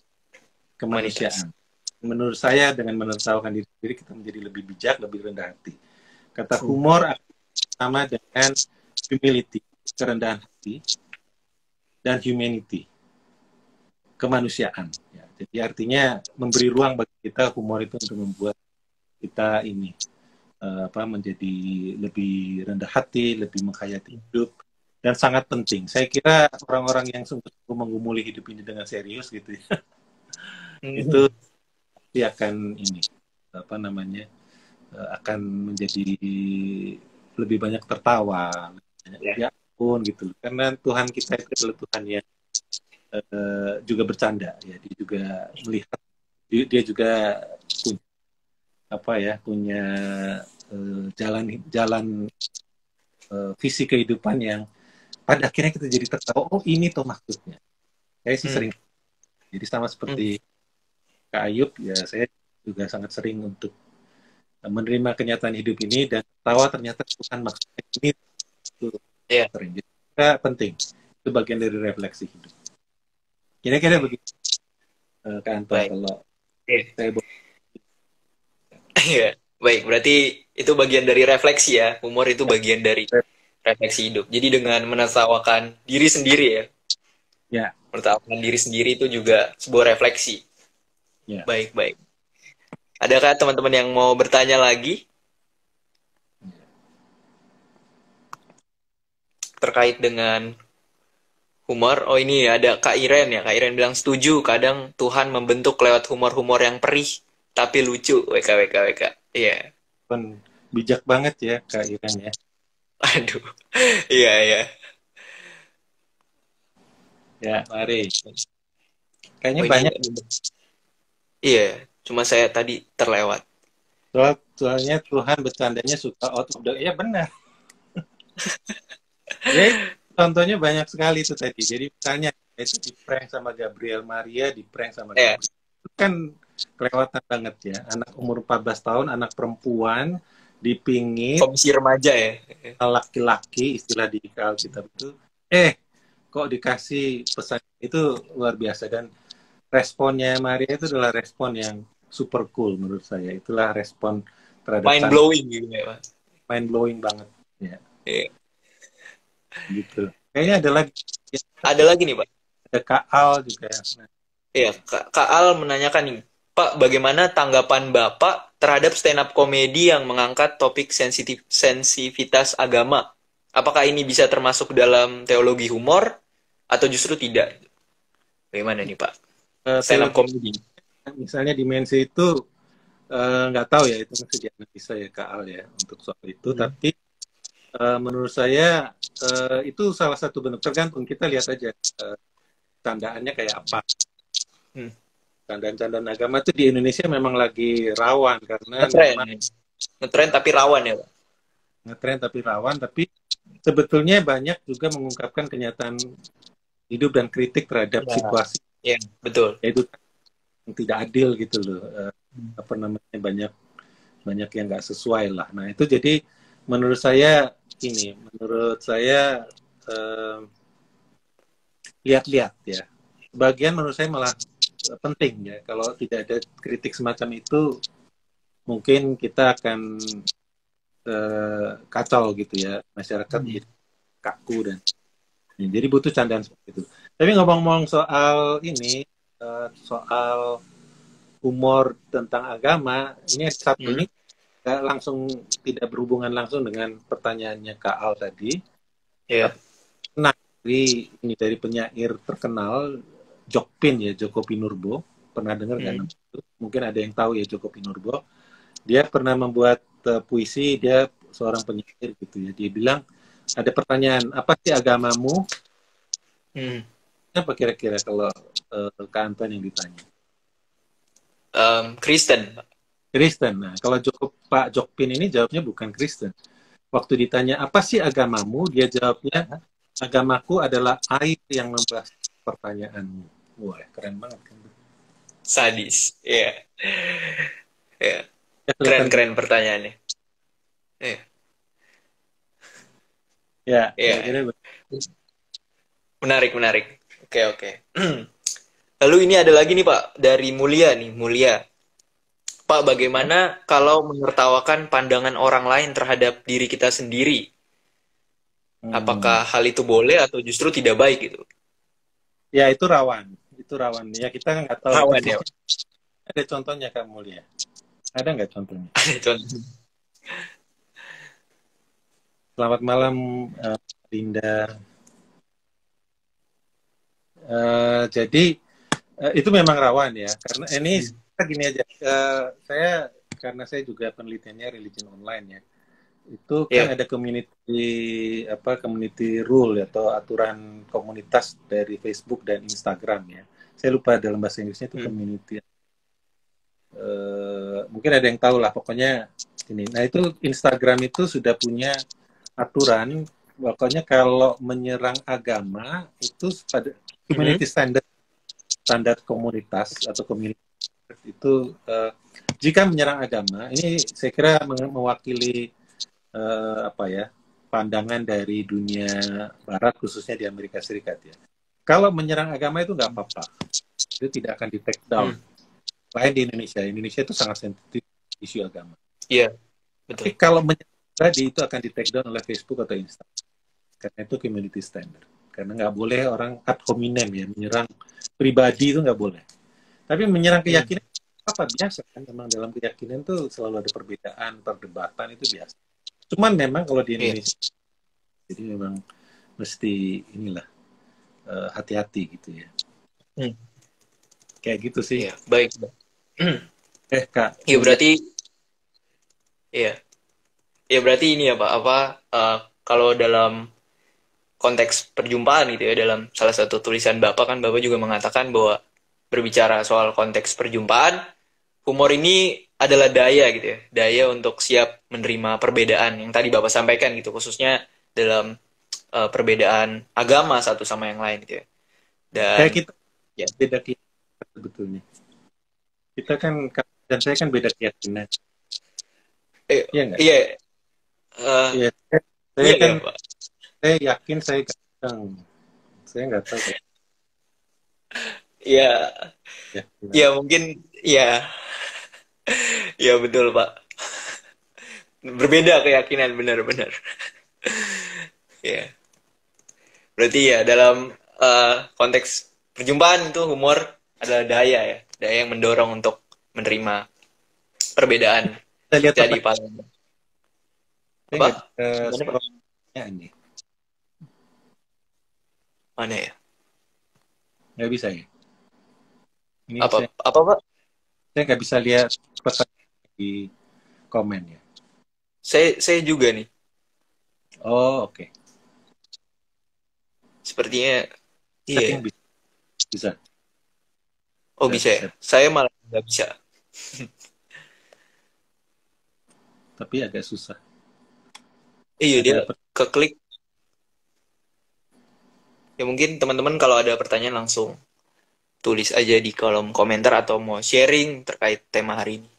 kemanusiaan. Menurut saya dengan menertawakan diri sendiri kita menjadi lebih bijak, lebih rendah hati. Kata humor sama dengan humility, kerendahan hati, dan humanity, kemanusiaan. Ya, jadi artinya memberi ruang bagi kita humor itu untuk membuat kita ini menjadi lebih rendah hati, lebih menghayati hidup, dan sangat penting. Saya kira orang-orang yang sungguh-sungguh menggumuli hidup ini dengan serius gitu ya, itu dia akan akan menjadi lebih banyak tertawa, ya pun gitu. Karena Tuhan kita itu adalah Tuhan yang juga bercanda, ya. Dia juga melihat, dia juga punya jalan visi kehidupan yang pada akhirnya kita jadi tertawa. Oh ini tuh maksudnya. Saya sih sering. Jadi sama seperti Kak Ayub, ya saya juga sangat sering untuk menerima kenyataan hidup ini dan tahu ternyata Tuhan maksudnya ini itu sering. Jadi penting, itu bagian dari refleksi hidup. Kira-kira begitu Kak Anton. Kalau saya baik, berarti itu bagian dari refleksi ya. Humor itu bagian dari refleksi hidup. Jadi dengan menertawakan diri sendiri ya. Menertawakan diri sendiri itu juga sebuah refleksi. Baik. Adakah teman-teman yang mau bertanya lagi? Terkait dengan humor. Oh ini ada Kak Iren ya. Kak Iren bilang setuju. Kadang Tuhan membentuk lewat humor-humor yang perih. Tapi lucu. WK. Iya. bijak banget ya Kak Iren ya. Aduh. Iya, iya. Ya, mari. Kayaknya Oh, banyak. iya, cuma saya tadi terlewat. Soalnya Tuhan bercandanya suka out of the... Ya benar. Ya, contohnya banyak sekali itu tadi. Jadi misalnya itu di prank sama Gabriel Maria, di prank sama Iya. Gabriel. Itu kan kelewatan banget ya. Anak umur 14 tahun, anak perempuan, dipingit, Komisi remaja ya. laki-laki, istilah di Alkitab itu, kok dikasih pesan itu luar biasa. Dan responnya Maria itu adalah respon yang super cool menurut saya. Itulah respon terhadap Mind blowing gitu ya, Pak. mind blowing banget ya. Iya. Gitu. Kayaknya ada lagi. Ada lagi nih, Pak. Ada Kak Al juga. Nah, Iya, Kak Al menanyakan nih, Pak, bagaimana tanggapan Bapak terhadap stand up komedi yang mengangkat topik sensitivitas agama? Apakah ini bisa termasuk dalam teologi humor atau justru tidak? Bagaimana nih, Pak? Stand up komedi. misalnya dimensi itu nggak tahu ya, itu masih dianalisa ya Kak Al ya untuk soal itu. Tapi menurut saya itu salah satu bentuk, tergantung kita lihat aja candaannya kayak apa. Candaan-candaan agama itu di Indonesia memang lagi rawan karena ngetren tapi rawan ya, Pak. Ngetren tapi rawan, tapi sebetulnya banyak juga mengungkapkan kenyataan hidup dan kritik terhadap situasi. Iya, betul. Itu yang tidak adil gitu loh. Apa namanya, banyak yang nggak sesuai lah. Nah itu jadi menurut saya lihat-lihat ya. Bagian menurut saya malah penting ya. Kalau tidak ada kritik semacam itu, mungkin kita akan kacau gitu ya, masyarakat jadi kaku dan jadi butuh candaan seperti itu. Tapi ngomong-ngomong soal ini, soal humor tentang agama, ini satu ini langsung tidak berhubungan langsung dengan pertanyaannya Kak Al tadi. Iya. Nah, dari penyair terkenal Jokpin ya, Joko Pinurbo. Pernah dengar nggak? Mungkin ada yang tahu ya Joko Pinurbo. Dia pernah membuat puisi, dia seorang penyair gitu ya. Dia bilang ada pertanyaan, apa sih agamamu? Apa kira-kira kalau Kak Anton yang ditanya? Kristen. Kristen. Nah, kalau Pak Jokpin ini jawabnya bukan Kristen. Waktu ditanya apa sih agamamu, dia jawabnya agamaku adalah air yang membahas pertanyaanmu. Wah, keren banget kan? Sadis. Iya. Yeah. Keren pertanyaannya. Iya. Ya. Menarik. Oke. Lalu ini ada lagi nih Pak, dari Mulia. Pak, bagaimana kalau menertawakan pandangan orang lain terhadap diri kita sendiri? Apakah hal itu boleh atau justru tidak baik gitu? Ya, itu rawan. Ya, kita nggak tahu. Rawan ya. Ada contohnya Kak Mulia? Ada nggak contohnya? Ada contohnya. Selamat malam, Linda. Jadi itu memang rawan ya, karena ini gini aja. Karena saya juga penelitiannya religion online ya. Itu kan ada community rule atau aturan komunitas dari Facebook dan Instagram ya. Saya lupa dalam bahasa Inggrisnya itu community. Mungkin ada yang tahu lah, pokoknya ini. Nah itu Instagram itu sudah punya aturan, pokoknya kalau menyerang agama itu pada community standar komunitas atau community itu jika menyerang agama, ini saya kira mewakili pandangan dari dunia barat khususnya di Amerika Serikat ya. Kalau menyerang agama itu nggak apa-apa, itu tidak akan di take down. Lain di Indonesia itu sangat sensitif isu agama. Iya, betul. Tapi kalau menyerang tadi itu akan di take down oleh Facebook atau Instagram, karena itu community standard. Karena nggak boleh orang ad hominem ya, menyerang pribadi itu nggak boleh. Tapi menyerang keyakinan apa biasa kan, memang dalam keyakinan tuh selalu ada perbedaan, perdebatan, itu biasa. Cuman memang kalau di Indonesia, jadi memang mesti hati-hati gitu ya. Kayak gitu sih. Iya, baik. Kak. Iya berarti, iya. Ya berarti ini ya Pak, kalau dalam konteks perjumpaan gitu ya, dalam salah satu tulisan Bapak kan Bapak juga mengatakan bahwa berbicara soal konteks perjumpaan, humor ini adalah daya gitu ya, daya untuk siap menerima perbedaan yang tadi Bapak sampaikan gitu, khususnya dalam perbedaan agama satu sama yang lain gitu ya. Dan Kayak kita ya, beda keyakinan sebetulnya. Kita kan, dan saya kan beda keyakinan. Iya nggak? iya, eh, Iya. Saya iya kan, ya Pak. saya yakin saya ganteng. Saya nggak tahu. Iya, Ya, ya mungkin ya, ya betul Pak. Berbeda keyakinan benar-benar. Ya. Berarti ya dalam konteks perjumpaan itu humor adalah daya ya, daya yang mendorong untuk menerima perbedaan. kita lihat Jadi apa? paling Saya apa? nggak Gimana, Pak? scrollnya ini. Mana ya? Nggak bisa ya. Ini Apa Pak? saya nggak bisa lihat pertanyaan di komen ya. Saya juga nih. Oh, oke. Sepertinya Setting iya. bisa. Oh bisa ya. Saya malah nggak bisa. Tapi agak susah. Iya dia Ada keklik. Ya mungkin teman-teman kalau ada pertanyaan langsung tulis aja di kolom komentar atau mau sharing terkait tema hari ini.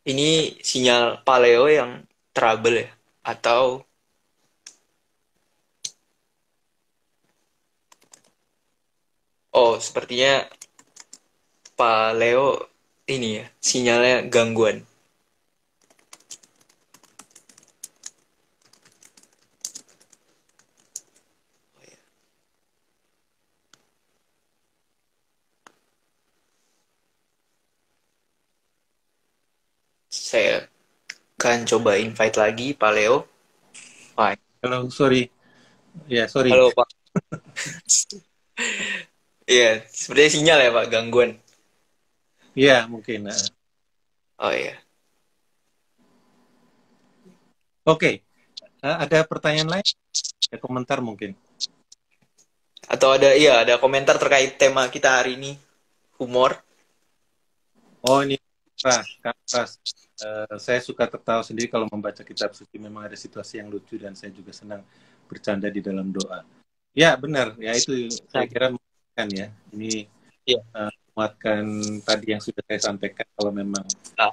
Ini sinyal paleo yang trouble ya? Atau oh sepertinya paleo ini ya sinyalnya gangguan. Saya akan coba invite lagi paleo. Fine. Halo, sorry. Ya, sorry. Halo Pak. Iya, sepertinya sinyal ya Pak, gangguan. Iya, mungkin. Oh iya. Oke. Ada pertanyaan lain? Ada komentar mungkin? Atau ada komentar terkait tema kita hari ini, humor. Oh, ini Pas. Saya suka tertawa sendiri kalau membaca kitab suci. Memang ada situasi yang lucu dan saya juga senang bercanda di dalam doa. Ya, benar. Ya, itu saya kira menguatkan ya. Ini Iya. menguatkan tadi yang sudah saya sampaikan kalau memang Ah.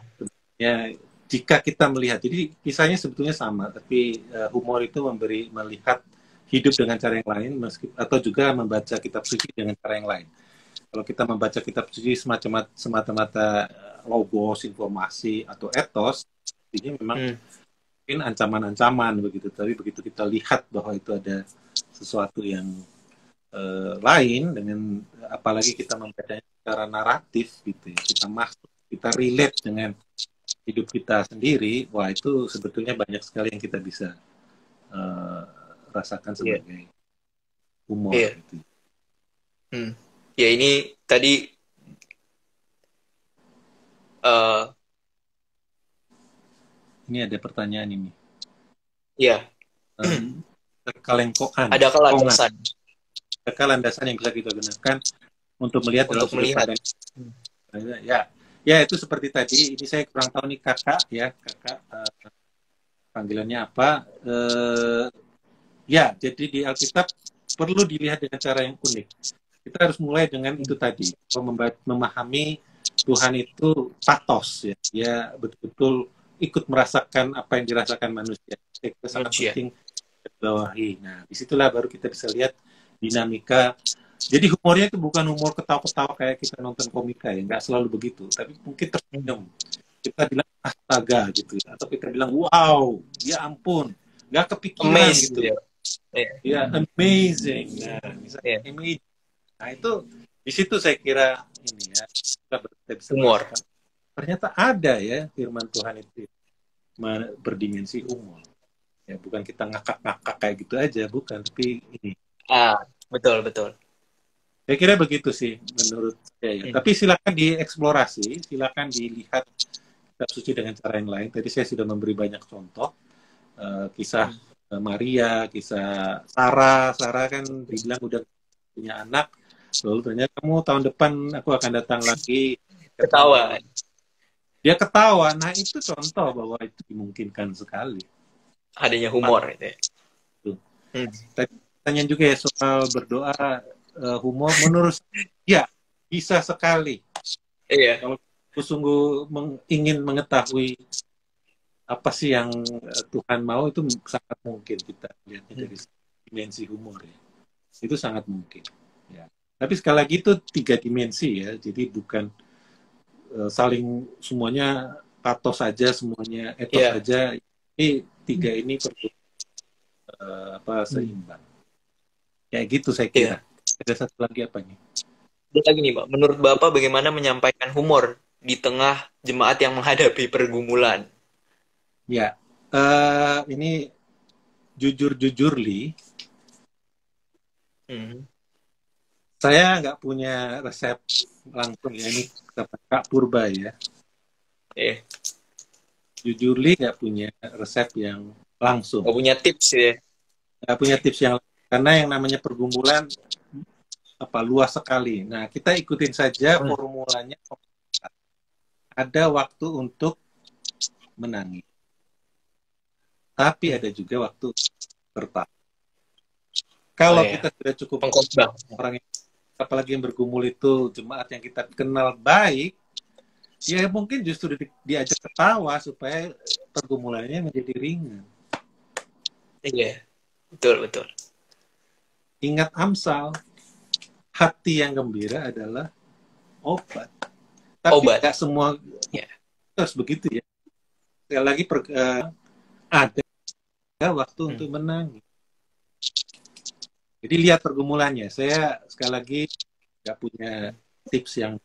jika kita melihat, jadi kisahnya sebetulnya sama, tapi humor itu melihat hidup dengan cara yang lain, atau juga membaca kitab suci dengan cara yang lain. Kalau kita membaca kitab suci semata-mata logos, informasi, atau etos, ini memang mungkin ancaman-ancaman begitu. Tapi begitu kita lihat bahwa itu ada sesuatu yang lain, dengan apalagi kita membacanya secara naratif gitu ya, kita masuk, kita relate dengan hidup kita sendiri, wah itu sebetulnya banyak sekali yang kita bisa rasakan sebagai humor. Gitu. Ya ini tadi ini ada pertanyaan ini. Ya. Kekalengkoan. Adakah landasan? Adakah landasan yang bisa kita gunakan untuk melihat dalam sudut pandang? Ya itu seperti tadi. Ini saya kurang tahu nih kakak panggilannya apa? Ya jadi di Alkitab perlu dilihat dengan cara yang unik. Kita harus mulai dengan itu tadi, memahami Tuhan itu patos ya, dia betul-betul ikut merasakan apa yang dirasakan manusia. Itu sangat penting bawahi. Nah, disitulah baru kita bisa lihat dinamika. Jadi humornya itu bukan humor ketawa-ketawa kayak kita nonton komika ya, nggak selalu begitu. Tapi mungkin tersenyum. Kita bilang astaga gitu, atau kita bilang wow, ya ampun, nggak kepikiran gitu. Ya amazing. Nah, misalnya amazing. Nah itu di situ saya kira ini ya kita bisa humor. ternyata ada ya firman Tuhan itu berdimensi humor. Ya, bukan kita ngakak-ngakak kayak gitu aja, bukan. Tapi ini. Betul, betul. Saya kira begitu sih menurut saya. Ya. Tapi silakan dieksplorasi, silakan dilihat kitab suci dengan cara yang lain. Tadi saya sudah memberi banyak contoh. Kisah Maria, kisah Sarah. Sarah kan dibilang udah punya anak. Lalu ternyata kamu tahun depan aku akan datang lagi. Ketawa. Dia ketawa. Nah itu contoh bahwa itu dimungkinkan sekali. Adanya humor itu ya. Tanya juga ya soal berdoa, humor. Menurut saya, ya bisa sekali. Iya. Kalau aku sungguh ingin mengetahui apa sih yang Tuhan mau, itu sangat mungkin kita lihatnya dari dimensi humor ya. Itu sangat mungkin. Ya. Tapi sekali lagi itu 3 dimensi ya. Jadi bukan saling semuanya patos saja, semuanya etos saja. Ini 3 ini perlu seimbang. Kayak gitu saya kira. Ada satu lagi apa nih? Ada lagi nih, Pak. Menurut Bapak bagaimana menyampaikan humor di tengah jemaat yang menghadapi pergumulan? Ya, ini jujur Li. Saya nggak punya resep langsung ya. Ini Kak Purba ya. Jujur Li nggak punya resep yang langsung. Nggak punya tips ya? Nggak punya tips yang karena yang namanya pergumulan luas sekali. Nah, kita ikutin saja formulanya. Ada waktu untuk menangis. Tapi ada juga waktu bertahan. Kalau kita sudah cukup orang yang, apalagi yang bergumul itu jemaat yang kita kenal baik, ya mungkin justru diajak ketawa supaya pergumulannya menjadi ringan. Iya, betul. Ingat Amsal, hati yang gembira adalah obat. Tapi tidak semua harus begitu ya. Sekali lagi ada waktu untuk menangis. Jadi lihat pergumulannya. Saya sekali lagi nggak punya tips yang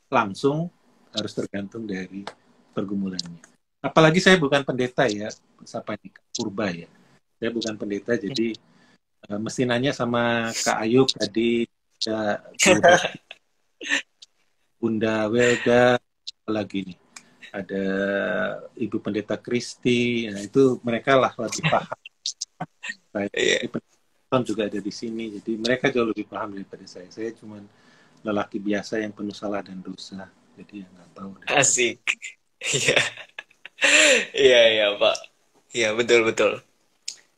langsung, harus tergantung dari pergumulannya. Apalagi saya bukan pendeta ya, siapa nih, Purba ya. Saya bukan pendeta, jadi mesti nanya sama Kak Ayub tadi, ya, Bunda Welda, apalagi nih, ada Ibu Pendeta Kristi, nah itu mereka lah lebih paham. Pendeta juga ada di sini, jadi mereka jauh lebih paham daripada saya. Saya cuma lelaki biasa yang penuh salah dan dosa, jadi nggak tahu. Asik, iya Pak, iya betul.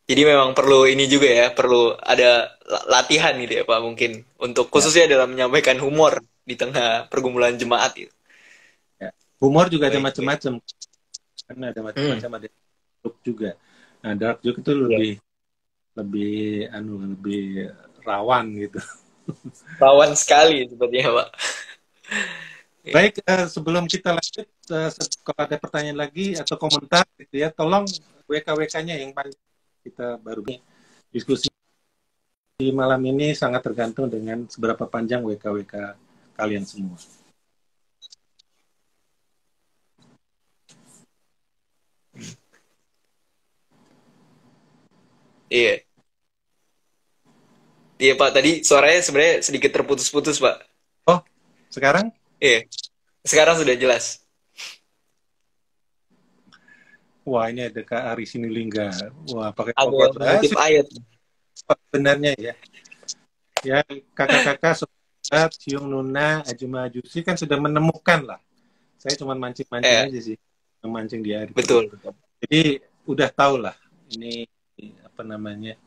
Jadi memang perlu ini juga ya, perlu ada latihan gitu ya Pak, mungkin untuk khususnya dalam menyampaikan humor di tengah pergumulan jemaat itu. Ya. Humor juga ada macam-macam, karena ada macam-macam, ada joke juga. Nah, dark joke itu lebih rawan gitu. Rawan sekali sepertinya Pak. Baik, sebelum kita lanjut, kalau ada pertanyaan lagi atau komentar gitu ya, tolong WK-WK-nya yang paling kita baru diskusi di malam ini sangat tergantung dengan seberapa panjang WK-WK kalian semua. Iya Pak, tadi suaranya sebenarnya sedikit terputus-putus Pak. Oh, sekarang? Iya, sekarang sudah jelas. Wah, ini ada Kak Ari Sinulingga. Wah, pakai mengutip ayat. Sebenarnya ya. Ya, kakak-kakak, Sobat, Hyung Nuna, Ajuma Ajusi kan sudah menemukan lah. Saya cuma mancing-mancing aja sih. Memancing di air. Betul. Jadi, udah tahu lah. Ini, apa namanya,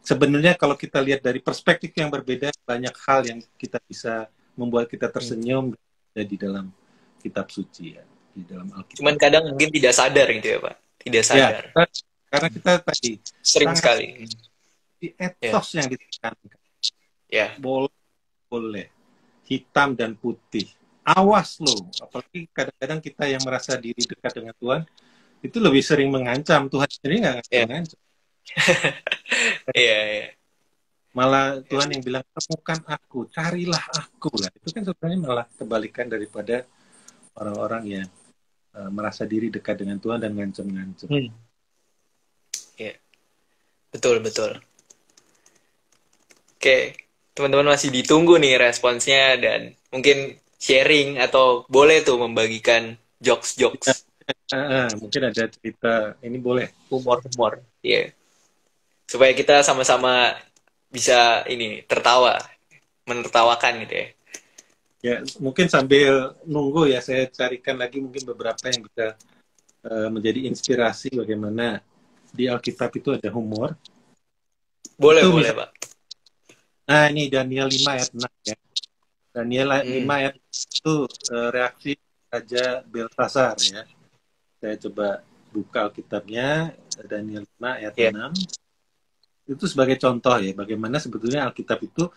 sebenarnya kalau kita lihat dari perspektif yang berbeda, banyak hal yang kita bisa membuat kita tersenyum di dalam kitab suci ya. Di dalam Alkitab. Cuman kadang mungkin tidak sadar gitu ya Pak, tidak sadar. Ya, karena kita tadi sering sekali di etos yang ditekankan. Ya. Boleh hitam dan putih. Awas loh, apalagi kadang-kadang kita yang merasa diri dekat dengan Tuhan itu lebih sering mengancam. Tuhan sendiri nggak mengancam. Iya. Malah Tuhan yang bilang temukan aku, carilah aku lah. Itu kan sebenarnya malah kebalikan daripada orang-orang yang merasa diri dekat dengan Tuhan dan ngancem-ngancem. Iya. Betul, betul. Oke, teman-teman masih ditunggu nih responsnya dan mungkin sharing atau boleh tuh membagikan jokes-jokes Mungkin ada cerita, ini boleh. humor-humor. Iya. Supaya kita sama-sama bisa ini menertawakan gitu ya. Ya, mungkin sambil nunggu ya, saya carikan lagi mungkin beberapa yang bisa menjadi inspirasi bagaimana di Alkitab itu ada humor. Boleh, Itu boleh, misal- Pak. Nah, ini Daniel 5 ayat 6 ya. Daniel 5 ayat itu reaksi Raja Belsasar ya. Saya coba buka Alkitabnya, Daniel 5 ayat Iya. 6. Itu sebagai contoh ya, bagaimana sebetulnya Alkitab itu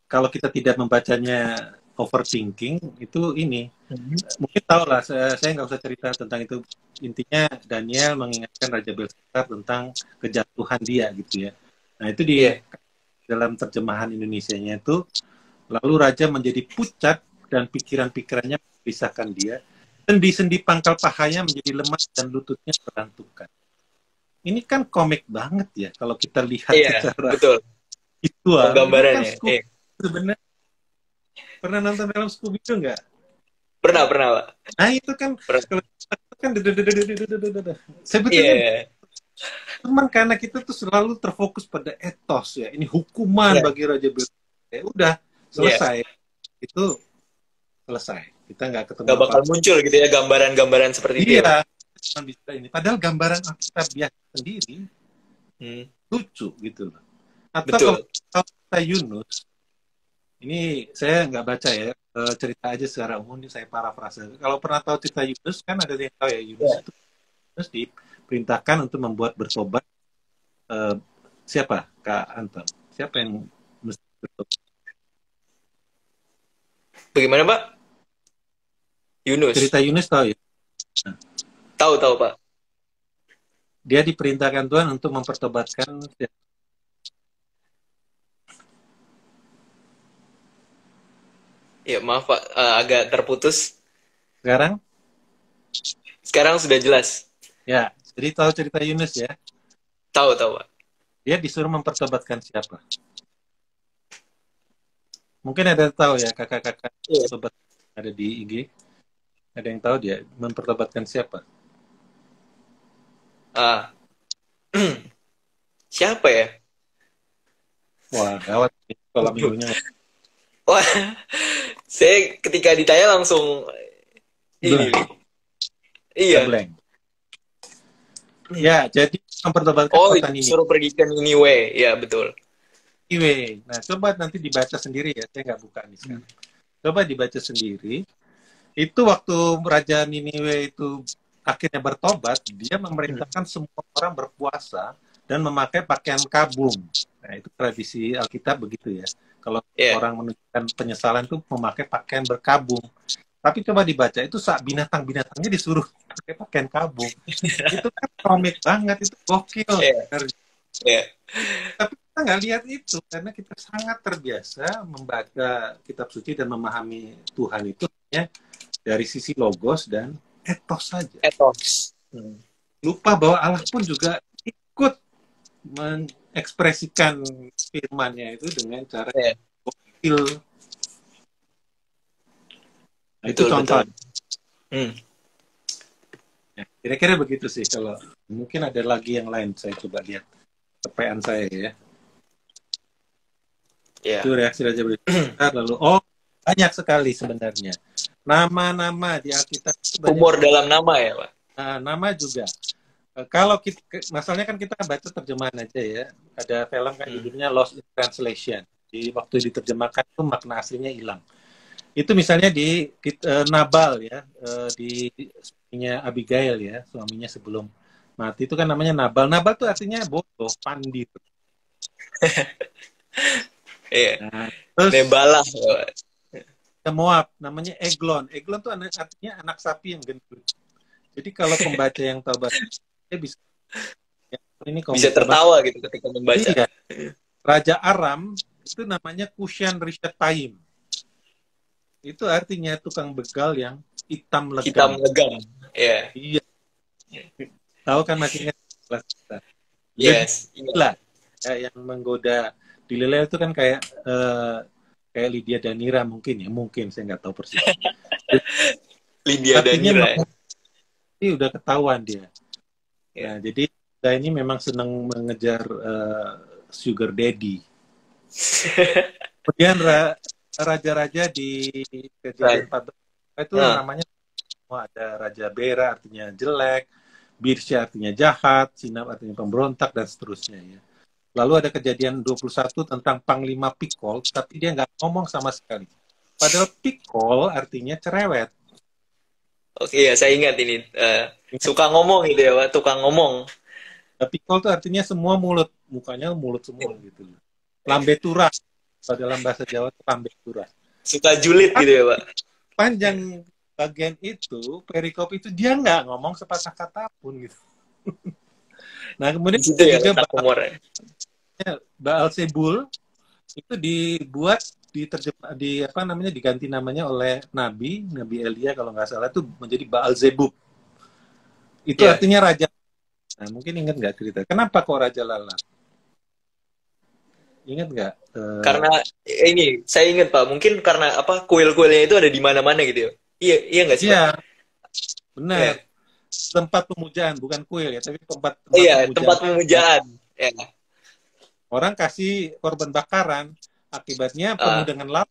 kalau kita tidak membacanya overthinking, itu ini. Mungkin tahu lah, saya nggak usah cerita tentang itu. Intinya Daniel mengingatkan Raja Belsasar tentang kejatuhan dia gitu ya. Nah itu di Iya. dalam terjemahan Indonesianya itu, lalu Raja menjadi pucat dan pikiran-pikirannya memisahkan dia. Sendi-sendi pangkal pahanya menjadi lemah dan lututnya terantukan. Ini kan komik banget ya kalau kita lihat Iya, secara betul. visual. Penggambarannya. Ini kan Scooby sebenarnya. Pernah nonton film Scooby-Doo nggak? Pernah, Pak. Nah itu kan Pernah. kalau itu kan sebetulnya Iya. cuman karena kita tuh selalu terfokus pada etos ya. Ini hukuman Iya. bagi Raja Belsasar. Ya udah selesai. Itu selesai. Kita nggak ketemu Gak bakal apa-apa. muncul gitu ya gambaran-gambaran seperti itu ya, Pak. Iya, cuma bisa ini. Padahal gambaran Alkitab biasa sendiri lucu gitu loh. Atau Betul. kalau cerita Yunus, ini saya nggak baca ya, cerita aja secara umum, ini saya parafrase. Kalau pernah tahu cerita Yunus, kan ada yang tahu ya, Yunus itu Yunus diperintahkan untuk membuat bertobat. Siapa, Kak Anton? Siapa yang mesti bertobat? Bagaimana, Pak? Yunus. Cerita Yunus tahu ya? Tahu, Pak. Dia diperintahkan Tuhan untuk mempertobatkan. Ya, maaf, Pak. Agak terputus. Sekarang? Sekarang sudah jelas. Ya, jadi tahu cerita Yunus ya? Tahu, Pak. Dia disuruh mempertobatkan siapa? Mungkin ada yang tahu ya, kakak-kakak sobat ada di IG. Ada yang tahu dia mempertobatkan siapa? Siapa ya? Wah, gawat kalau minggunya. Wah, saya ketika ditanya langsung ini. Iya. Blank. Ya, jadi mempertobatkan Oh, kota ini. suruh pergi ke Niniwe. Ya, betul. Anyway, nah coba nanti dibaca sendiri ya, saya nggak buka nih sekarang. Coba dibaca sendiri. Itu waktu Raja Niniwe itu akhirnya bertobat, dia memerintahkan semua orang berpuasa dan memakai pakaian kabung. Nah, itu tradisi Alkitab begitu ya. Kalau orang menunjukkan penyesalan itu memakai pakaian berkabung. Tapi coba dibaca, itu saat binatang-binatangnya disuruh pakai pakaian kabung. Itu kan komik banget, itu gokil. Tapi kita nggak lihat itu, karena kita sangat terbiasa membaca kitab suci dan memahami Tuhan itu hanya dari sisi logos dan etos saja. Etos. Lupa bahwa Allah pun juga ikut mengekspresikan firman-Nya itu dengan cara gokil. Nah, itu contoh. Ya, kira-kira begitu sih. Kalau mungkin ada lagi yang lain, saya coba lihat tepean saya ya. Itu reaksi Raja Belsasar. Lalu banyak sekali sebenarnya nama-nama di Alkitab. Humor dalam nama ya, Pak. Nama juga. Kalau kita, masalahnya kan kita baca terjemahan aja ya. Ada film kan judulnya Lost in Translation. Di waktu diterjemahkan itu makna aslinya hilang. Itu misalnya di Nabal ya, di suaminya Abigail ya, suaminya sebelum mati itu kan namanya Nabal. Nabal itu artinya bodoh, pandit. Nah, terus Nebalah. Moab namanya Eglon. Eglon itu artinya anak sapi yang gendut. Jadi kalau pembaca yang tahu bahasa dia bisa bisa tertawa gitu ketika membaca. Iya. Raja Aram itu namanya Kushan Rishatayim. Itu artinya tukang begal yang hitam Hitam legam. legam. Ya. Iya, tahu kan masih ingat kelas kita. Yes. Iya. Lila ya, yang menggoda di Lila itu kan kayak Lydia Danira mungkin saya nggak tahu persis. Lydia Artinya Danira. ini udah ketahuan dia. Ya. Nah, jadi kita ini memang senang mengejar sugar daddy. Kemudian raja-raja di kejadian 14 itu namanya semua ada Raja Bera artinya jelek, Birsya artinya jahat, Sinap artinya pemberontak dan seterusnya ya. Lalu ada kejadian 21 tentang Panglima Pikol, tapi dia nggak ngomong sama sekali. Padahal Pikol artinya cerewet. Oke, ya saya ingat ini. Suka ngomong gitu ya, Pak. Tukang ngomong. Pikol itu artinya semua mulut, mukanya mulut semua gitu. Lambe tura, dalam bahasa Jawa itu lambe tura. Suka julid gitu ya, Pak. Panjang bagian itu, perikop itu dia nggak ngomong sepatah kata pun gitu. Nah kemudian Gitu ya, juga humor. Baal Zebul itu dibuat diganti namanya oleh Nabi Elia kalau nggak salah itu menjadi Baal Zebub. Itu artinya raja. Nah, mungkin ingat nggak cerita? Kenapa kok raja lalat? Ingat nggak? Karena ini saya ingat Pak, mungkin karena apa kuil-kuilnya itu ada di mana-mana gitu ya. Iya nggak sih? Iya, benar. Ya. Tempat pemujaan bukan kuil ya, tapi tempat pemujaan. Ya. Orang kasih korban bakaran, akibatnya penuh dengan lalat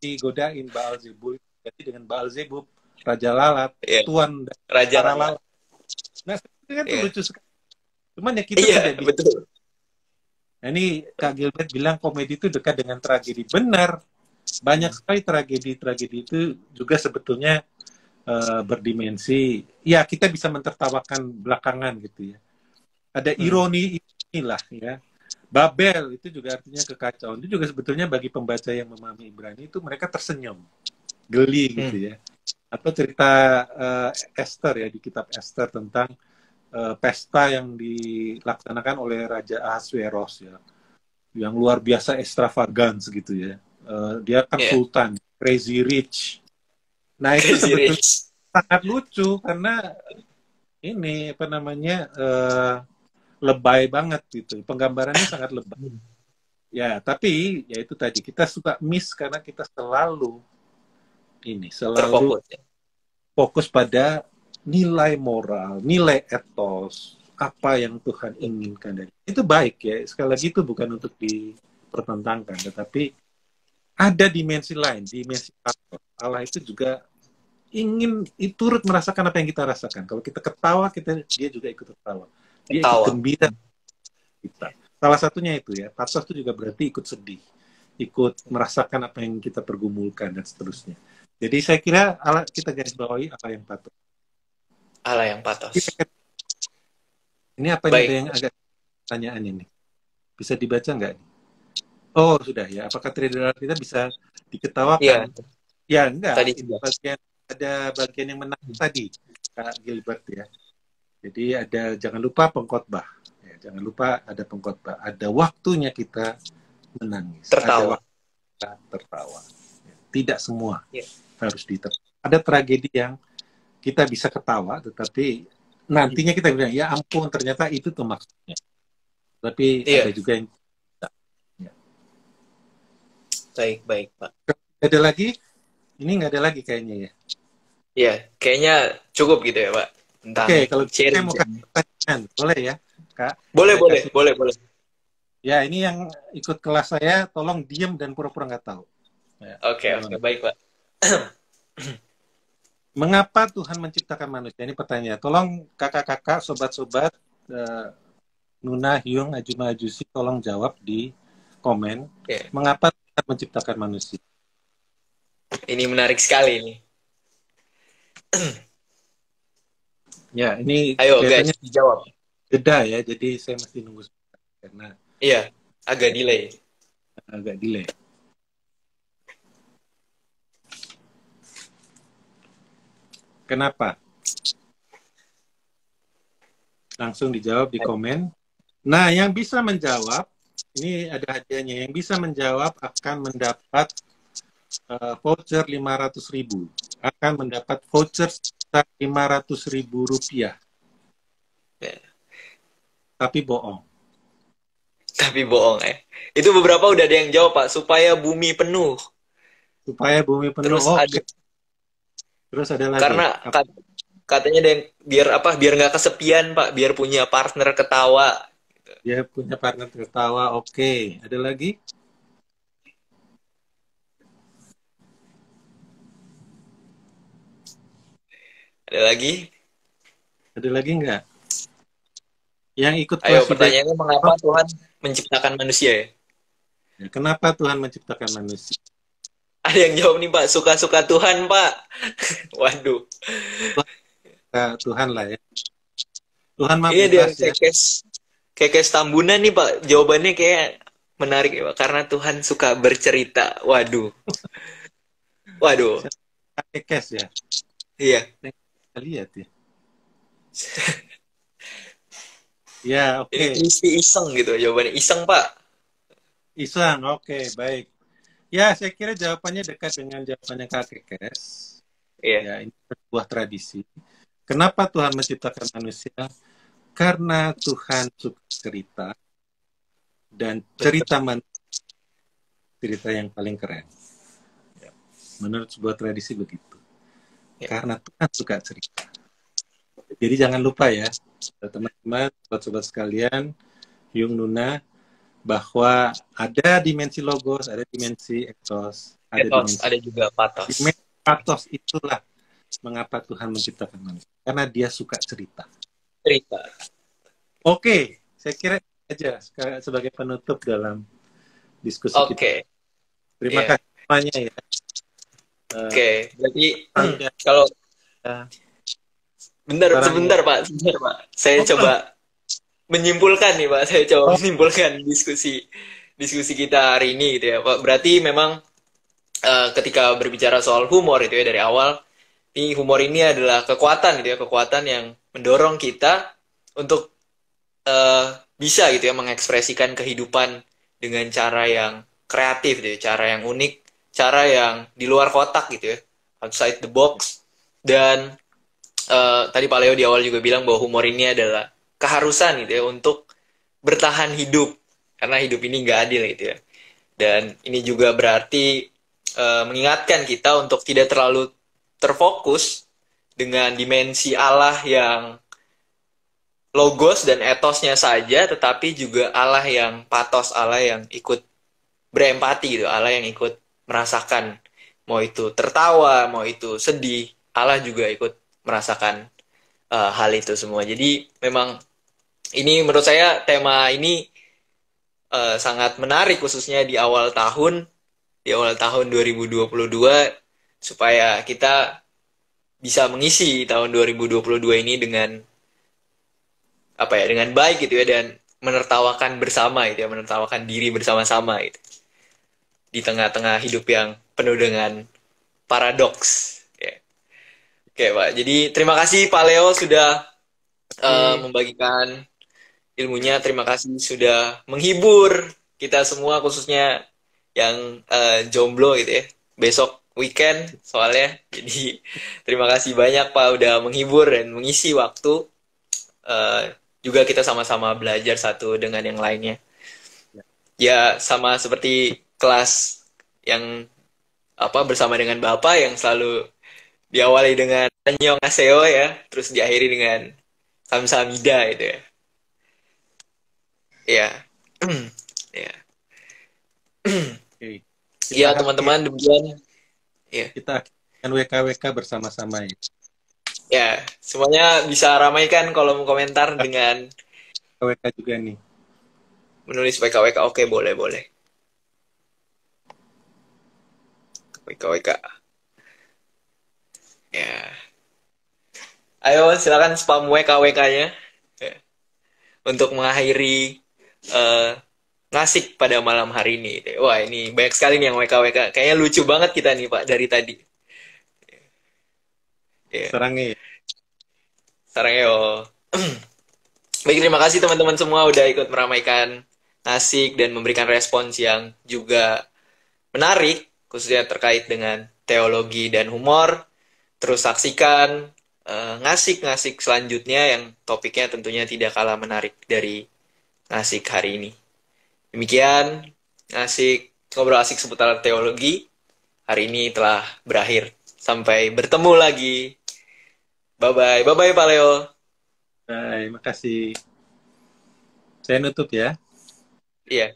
digodain Baal Zebul, jadi dengan Baal Zebub, raja lalat, tuan raja lalat. Nah, itu kan lucu sekali. Cuman ya kita tidak bisa. Betul. Nah, ini Kak Gilbert bilang komedi itu dekat dengan tragedi. Benar. Banyak sekali tragedi itu juga sebetulnya berdimensi. Ya, kita bisa mentertawakan belakangan gitu ya. Ada ironi inilah ya. Babel itu juga artinya kekacauan. Itu juga sebetulnya bagi pembaca yang memahami Ibrani itu mereka tersenyum. Geli gitu ya. Atau cerita Esther ya, di kitab Esther tentang pesta yang dilaksanakan oleh Raja Ahasveros ya, yang luar biasa ekstravagans gitu ya. Dia kan sultan, crazy rich. Nah itu sebetulnya sangat lucu karena ini apa namanya lebay banget gitu. Penggambarannya sangat lebay. Ya tapi ya itu tadi kita suka miss karena kita selalu fokus pada nilai moral, nilai etos, apa yang Tuhan inginkan dari itu baik ya. Sekali lagi itu bukan untuk dipertentangkan, tetapi ada dimensi lain, dimensi Allah itu juga ingin turut merasakan apa yang kita rasakan. Kalau kita ketawa, dia juga ikut tertawa. Dia ikut gembira kita. Salah satunya itu ya. Patos itu juga berarti ikut sedih, ikut merasakan apa yang kita pergumulkan dan seterusnya. Jadi saya kira kita garis bawahi Allah yang patos. Allah yang patos. Ini apa nih yang agak pertanyaan ini? Bisa dibaca nggak? Oh sudah ya. Apakah trader kita bisa diketawakan? Ya enggak. Ada bagian yang menarik tadi, Kak Gilbert ya. Jadi jangan lupa pengkhotbah. Ya, jangan lupa ada pengkhotbah. Ada waktunya kita menangis. Tertawa. Ada waktunya kita tertawa. Tidak semua harus ditertawa. Ada tragedi yang kita bisa ketawa, tetapi nantinya kita bilang, ya ampun, ternyata itu tuh maksudnya. Tapi ada juga yang tidak. Ya. Baik, Pak. Ada lagi? Ini nggak ada lagi kayaknya ya? Iya, kayaknya cukup gitu ya, Pak. Oke, kalau saya mau kasih pertanyaan, boleh ya, Kak? Boleh. Ya, ini yang ikut kelas saya, tolong diem dan pura-pura nggak tahu. Ya, Oke, baik, Pak. Mengapa Tuhan menciptakan manusia? Ini pertanyaan. Tolong kakak-kakak, sobat-sobat, Nuna, Hyung, Ajuma, Ajusi, tolong jawab di komen. Mengapa Tuhan menciptakan manusia? Ini menarik sekali ini. Ya, ini ayo guys, dijawab. Jeda ya, jadi saya mesti nunggu karena agak delay. Kenapa? Langsung dijawab di komen. Nah, yang bisa menjawab, ini ada hadiahnya. Yang bisa menjawab akan mendapat voucher 500.000 akan mendapat voucher sebesar Rp500.000. Ya. Tapi bohong. Tapi bohong ya. Itu beberapa udah ada yang jawab Pak, supaya bumi penuh. Supaya bumi penuh. Terus Oke. Terus ada lagi. karena katanya ada yang biar nggak kesepian Pak, biar punya partner ketawa. Dia punya partner tertawa. Oke. Ada lagi? Ada lagi? Ada lagi nggak? Yang ikut Ayo, kelas pertanyaannya mengapa Tuhan menciptakan manusia ya? Ya, kenapa Tuhan menciptakan manusia? Ada yang jawab nih Pak, suka-suka Tuhan Pak. Waduh. Tuhan lah ya. Tuhan mah Iya, dia bebas ya. kekes Tambunan nih Pak. Jawabannya kayak menarik ya Pak, karena Tuhan suka bercerita. Waduh. Waduh. Kekes ya. Iya. Kita lihat ya. Ya, oke. Ini Kristi iseng gitu jawabannya. Iseng Pak. Isang, oke, baik. Ya, saya kira jawabannya dekat dengan jawabannya Kak Kekes. Iya. Ya, ini sebuah tradisi. Kenapa Tuhan menciptakan manusia? Karena Tuhan suka cerita. Dan cerita manusia, cerita yang paling keren. Ya, menurut sebuah tradisi begitu. Ya. Karena Tuhan suka cerita. Jadi jangan lupa ya, teman-teman, sobat-sobat sekalian, Yung Nuna, bahwa ada dimensi logos, ada dimensi etos, ada dimensi Ada juga patos. dimensi patos. Itulah mengapa Tuhan menciptakan manusia, karena Dia suka cerita. Cerita. Oke, saya kira itu aja sebagai penutup dalam diskusi kita. Oke. Terima Iya. kasih semuanya ya. Oke. Berarti Udah. kalau Sekarang sebentar Pak. Saya coba menyimpulkan nih Pak. Saya coba menyimpulkan diskusi kita hari ini gitu ya Pak. Berarti memang ketika berbicara soal humor itu ya dari awal, ini humor ini adalah kekuatan gitu ya, kekuatan yang mendorong kita untuk bisa gitu ya mengekspresikan kehidupan dengan cara yang kreatif gitu ya, cara yang unik, cara yang di luar kotak gitu ya, outside the box. Dan tadi Pak Leo di awal juga bilang bahwa humor ini adalah keharusan gitu ya untuk bertahan hidup, karena hidup ini nggak adil gitu ya. Dan ini juga berarti mengingatkan kita untuk tidak terlalu terfokus dengan dimensi Allah yang logos dan etosnya saja, tetapi juga Allah yang patos, Allah yang ikut berempati gitu, Allah yang ikut merasakan, mau itu tertawa, mau itu sedih, Allah juga ikut merasakan hal itu semua. Jadi memang ini menurut saya tema ini sangat menarik, khususnya di awal tahun 2022, supaya kita bisa mengisi tahun 2022 ini dengan dengan baik gitu ya, dan menertawakan bersama gitu ya, menertawakan diri bersama-sama gitu. Di tengah-tengah hidup yang penuh dengan paradoks. Oke, Pak. Jadi terima kasih Pak Leo sudah membagikan ilmunya. Terima kasih sudah menghibur kita semua, khususnya yang jomblo gitu ya. Besok weekend soalnya. Jadi terima kasih banyak Pak udah menghibur dan mengisi waktu. Juga kita sama-sama belajar satu dengan yang lainnya. Ya sama seperti kelas yang bersama dengan Bapak yang selalu diawali dengan annyeonghaseyo ya, terus diakhiri dengan kamsahamnida gitu ya. Ya. Ya. Ya teman-teman, demikian. Ya. Kita akan WKWK bersama-sama ya. Ya, semuanya bisa ramaikan kolom komentar dengan WKWK juga nih. Menulis WKWK. Oke, boleh. WKWK. Ya. Ayo silakan spam WKWK-nya ya. Untuk mengakhiri ngasik pada malam hari ini. Wah, ini banyak sekali nih yang WKWK. Kayaknya lucu banget kita nih Pak dari tadi. Yeah. Sarangyo. Baik, terima kasih teman-teman semua udah ikut meramaikan ngasik dan memberikan respons yang juga menarik, khususnya terkait dengan teologi dan humor. Terus saksikan ngasik-ngasik selanjutnya yang topiknya tentunya tidak kalah menarik dari ngasik hari ini. Demikian ngasik ngobrol asik seputar teologi hari ini telah berakhir. Sampai bertemu lagi. Bye-bye. Bye-bye Pak Leo. Baik, makasih. Saya nutup ya. Iya.